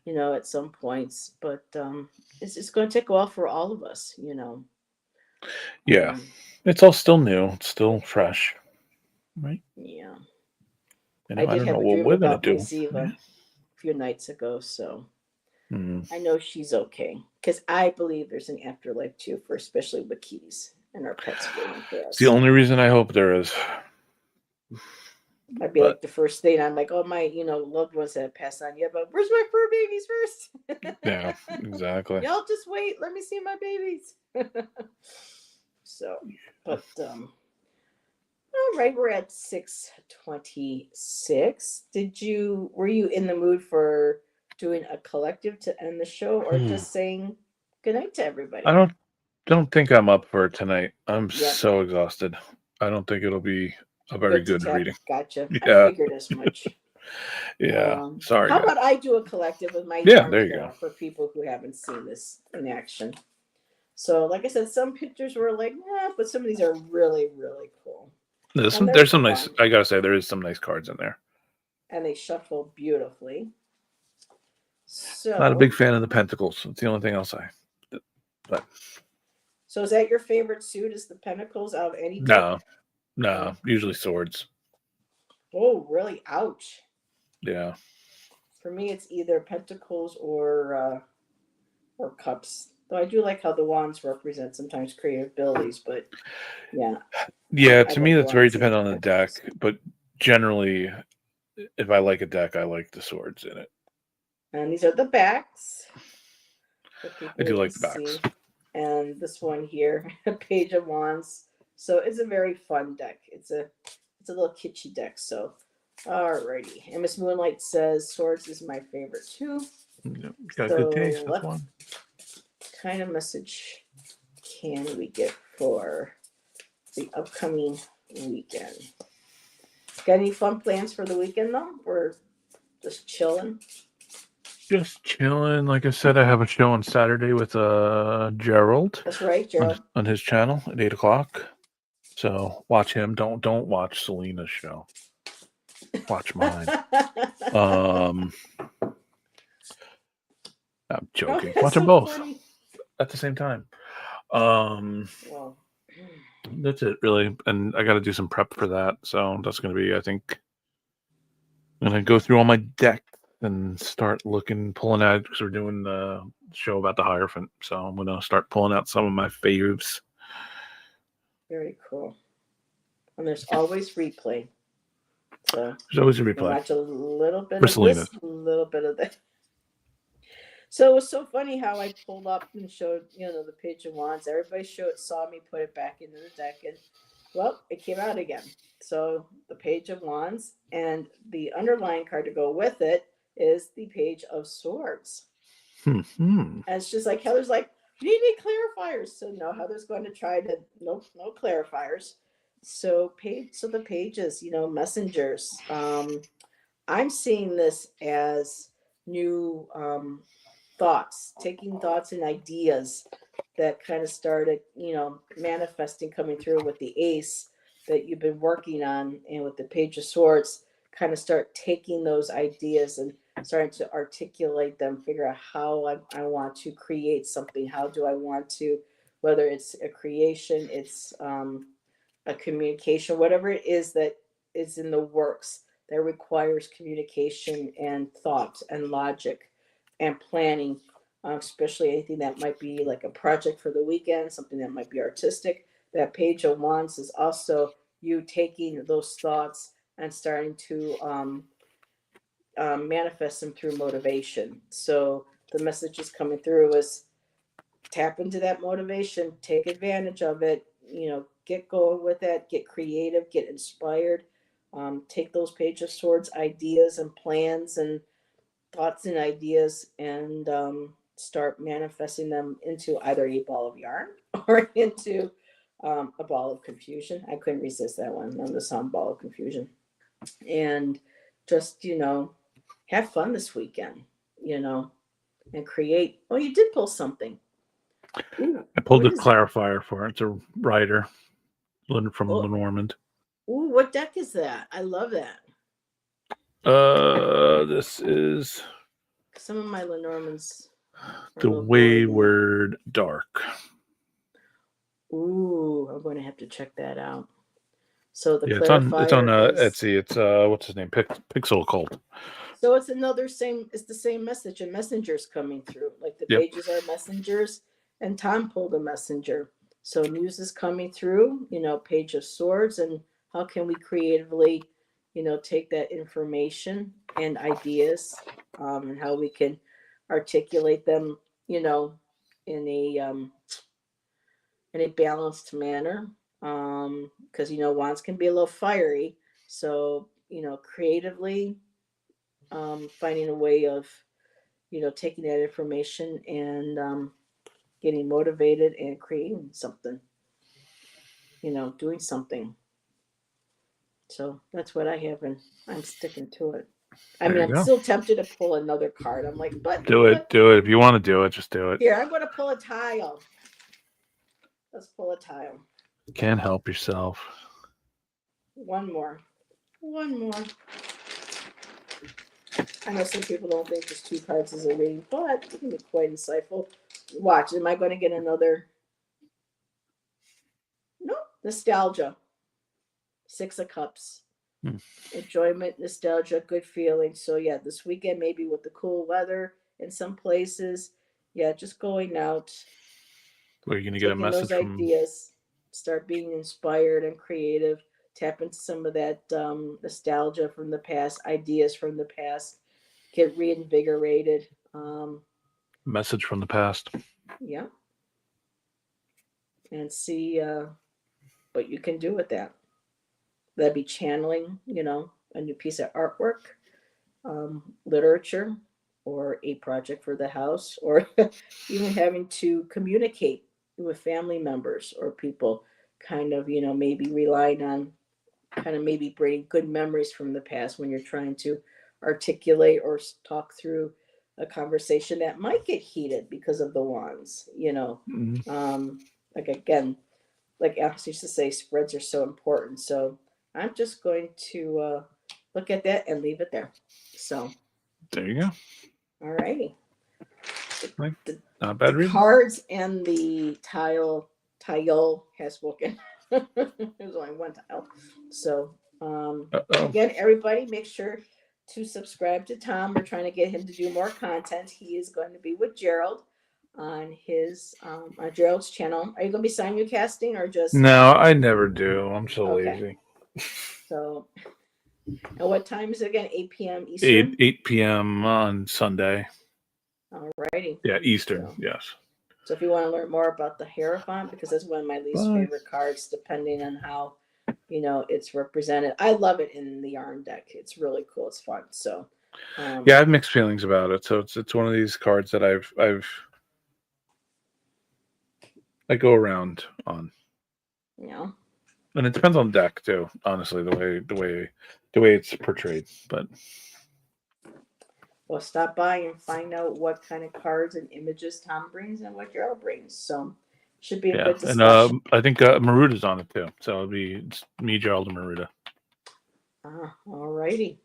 at some points. But it's going to take a while for all of us. Yeah. Um, It's all still new. It's still fresh, right? yeah, I I did don't know have a what dream we're gonna about my do. Ziva Yeah. a few nights ago, so Mm. I know she's okay. Because I believe there's an afterlife too, for especially with kitties and our pets waiting for It's the us. only reason I hope there is. I'd be But like the first thing. I'm like, oh my, loved ones that have passed on. Yeah, but where's my fur babies yeah, first? exactly. Y'all just wait. Let me see my babies. So, but all right, we're at 6:26. Were you in the mood for doing a collective to end the show, or Ooh, just saying good night to I everybody? don't think I'm up for it tonight. I'm Yep. so exhausted. I don't think it'll be a very Good to good tap. reading. Gotcha. I Yeah, figured as much. yeah. Sorry, How guys. about I do a collective with my Yeah, yarn there you go. tarot for people who haven't seen this in action? So, like I said, some pictures were like, but some of these are really, really cool. And they're There's some nice. fun. I gotta say, there is some nice cards in there. And they shuffle beautifully. Not a big So, fan of the pentacles. That's the only thing I'll say. But so is that your favorite suit? Is the Pentacles out of any deck? no, no. No. Usually swords. Oh, really? Ouch. Yeah. For me, it's either Pentacles or Cups. Though I do like how the wands represent sometimes creative abilities, but yeah, Yeah, I to me like that's very wands and dependent on the deck, Pentacles. but generally if I like a deck, I like the swords in it. And these are the backs for I people do who can like the backs. see. And this one here, a Page of Wands. So it's a very fun deck. It's a little kitschy deck. So alrighty. And Miss Moonlight says swords is my favorite too. You got good taste. So That's what one. kind of message can we get for the upcoming weekend? Got any fun plans for the weekend though? We're just chilling. Just chilling. Like I said, I have a show on Saturday with Gerald That's right, Gerald. on his channel at 8 o'clock. So watch him. Don't watch Selena's show. Watch mine. Um, I'm Oh, joking. that's Watch them so both funny. at the same time. Um, Well, that's it really. And I got to do some prep for that. So that's going to be, I think, I'm going to go through all my deck and start pulling out because we're doing the show about the Hierophant. So I'm going to start pulling out some of my faves. very cool. And there's always replay. So There's always a you can replay watch a little bit for of this, Selena's. a little bit of that. So it was so funny how I pulled up and showed, the Page of Wands. Everybody saw me put it back into the deck, and well, it came out again. So the Page of Wands, and the underlying card to go with it is the Page of Swords. Hmm. And it's just like Heather's like, you need clarifiers. So no, Heather's going to try to no clarifiers. So the pages, messengers. I'm seeing this as new thoughts, taking thoughts and ideas that kind of started, manifesting, coming through with the ace that you've been working on, and with the Page of Swords, kind of start taking those ideas and starting to articulate them, figure out how I want to create something. How do I want to, whether it's a creation, it's a communication, whatever it is that is in the works that requires communication and thought and logic and planning, especially anything that might be like a project for the weekend, something that might be artistic. That Page of Wands is also you taking those thoughts and starting to manifest them through motivation. So the message is coming through is tap into that motivation, take advantage of it, get going with that, get creative, get inspired, take those Page of Swords ideas and plans and thoughts and ideas, and start manifesting them into either a ball of yarn or into a ball of confusion. I couldn't resist that one on the sound ball of confusion. And just, have fun this weekend, and create. Oh, you did pull something. Ooh, I pulled what a is it? clarifier for it. It's a rider from Oh, Lenormand. ooh, what deck is that? I love that. This is Some of my Lenormands are a the little boring to me. Wayward Dark. Ooh, I'm going to have to check that out. So the Yeah, it's on clarifier is Etsy. It's what's his name? Pixel Cult. so it's another same. It's the same message. A messenger's coming through. Like the Yep. pages are messengers, and Tom pulled a messenger. So news is coming through. Page of Swords, and how can we creatively, take that information and ideas, and how we can articulate them, in a balanced manner. Because wands can be a little fiery. So creatively, finding a way of taking that information and getting motivated and creating something, doing something. So that's what I have, and I'm sticking to it. I There mean, you I'm go. still tempted to pull another card. I'm like, but Do it. Do it. If you want to do it, just do it. here, I'm going to pull a tile. Let's pull a tile. Can't help yourself. One more. One more. I know some people don't think just two cards is a reading, but it can be quite insightful. Watch, am I going to get another? No, nostalgia. Six of Cups. Hmm. Enjoyment, nostalgia, good feeling. So yeah, this weekend maybe with the cool weather in some places. Yeah, just going out, Are you going to get a taking those message from ideas, start being inspired and creative, tap into some of that nostalgia from the past, ideas from the past, get reinvigorated. message from the past? Yeah, and see what you can do with that. That'd be channeling, a new piece of artwork, literature, or a project for the house, or even having to communicate with family members or people, kind of, maybe relying on kind of maybe bringing good memories from the past when you're trying to articulate or talk through a conversation that might get heated because of the wands. Mm. Like again, like Alex used to say, spreads are so important. So I'm just going to look at that and leave it there. So, There you go. all righty. Like, The, not a the bad reading. cards and the tile has spoken. There's only one tile. So, Uh-oh. again, everybody make sure to subscribe to Tom. We're trying to get him to do more content. He is going to be with Gerald on his on Gerald's channel. Are you going to be simulcasting or just No, I never do. I'm so okay? lazy. So, and what time is it again? 8 p.m. 8 Eastern. 8 p.m. on Sunday. All righty. Yeah, Eastern. So, Yes. so if you want to learn more about the Hierophant, because that's one of my least Bye. favorite cards, depending on how it's represented. I love it in the yarn deck. It's really cool. It's fun. So, Yeah, I have mixed feelings about it. So it's one of these cards that I go around on, and it depends on the deck too. Honestly, the way it's portrayed. But well, stop by and find out what kind of cards and images Tom brings and what Gerald brings. So, should be a yeah, good and discussion. I think Maruda's on it too. So it's me, Gerald, and Maruda. All righty.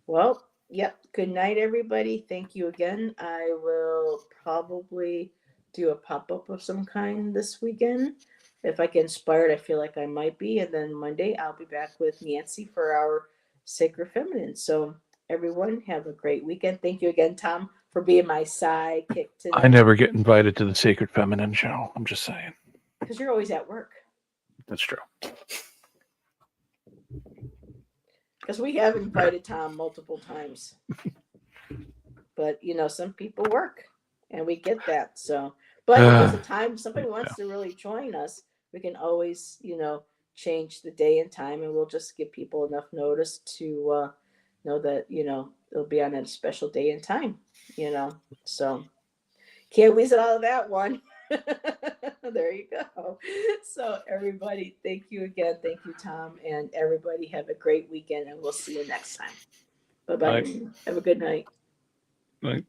Well, yep. Good night, everybody. Thank you again. I will probably do a pop up of some kind this weekend. If I get inspired, I feel like I might be. And then Monday, I'll be back with Nancy for our Sacred Feminine. So, everyone, have a great weekend. Thank you again, Tom, for being my sidekick I tonight. never get invited to the Sacred Feminine show. I'm just saying. Because you're always at work. That's true. Because we have invited Tom multiple times. But some people work, and we get that. So, but if there's a time somebody wants to really join us, we can always change the day and time, and we'll just give people enough notice to know that it'll be on a special day and time. So can't weasel out of that one. There you go. So everybody, thank you again. Thank you, Tom, and everybody have a great weekend, and we'll see you next time. Bye bye. Have a good night. Like,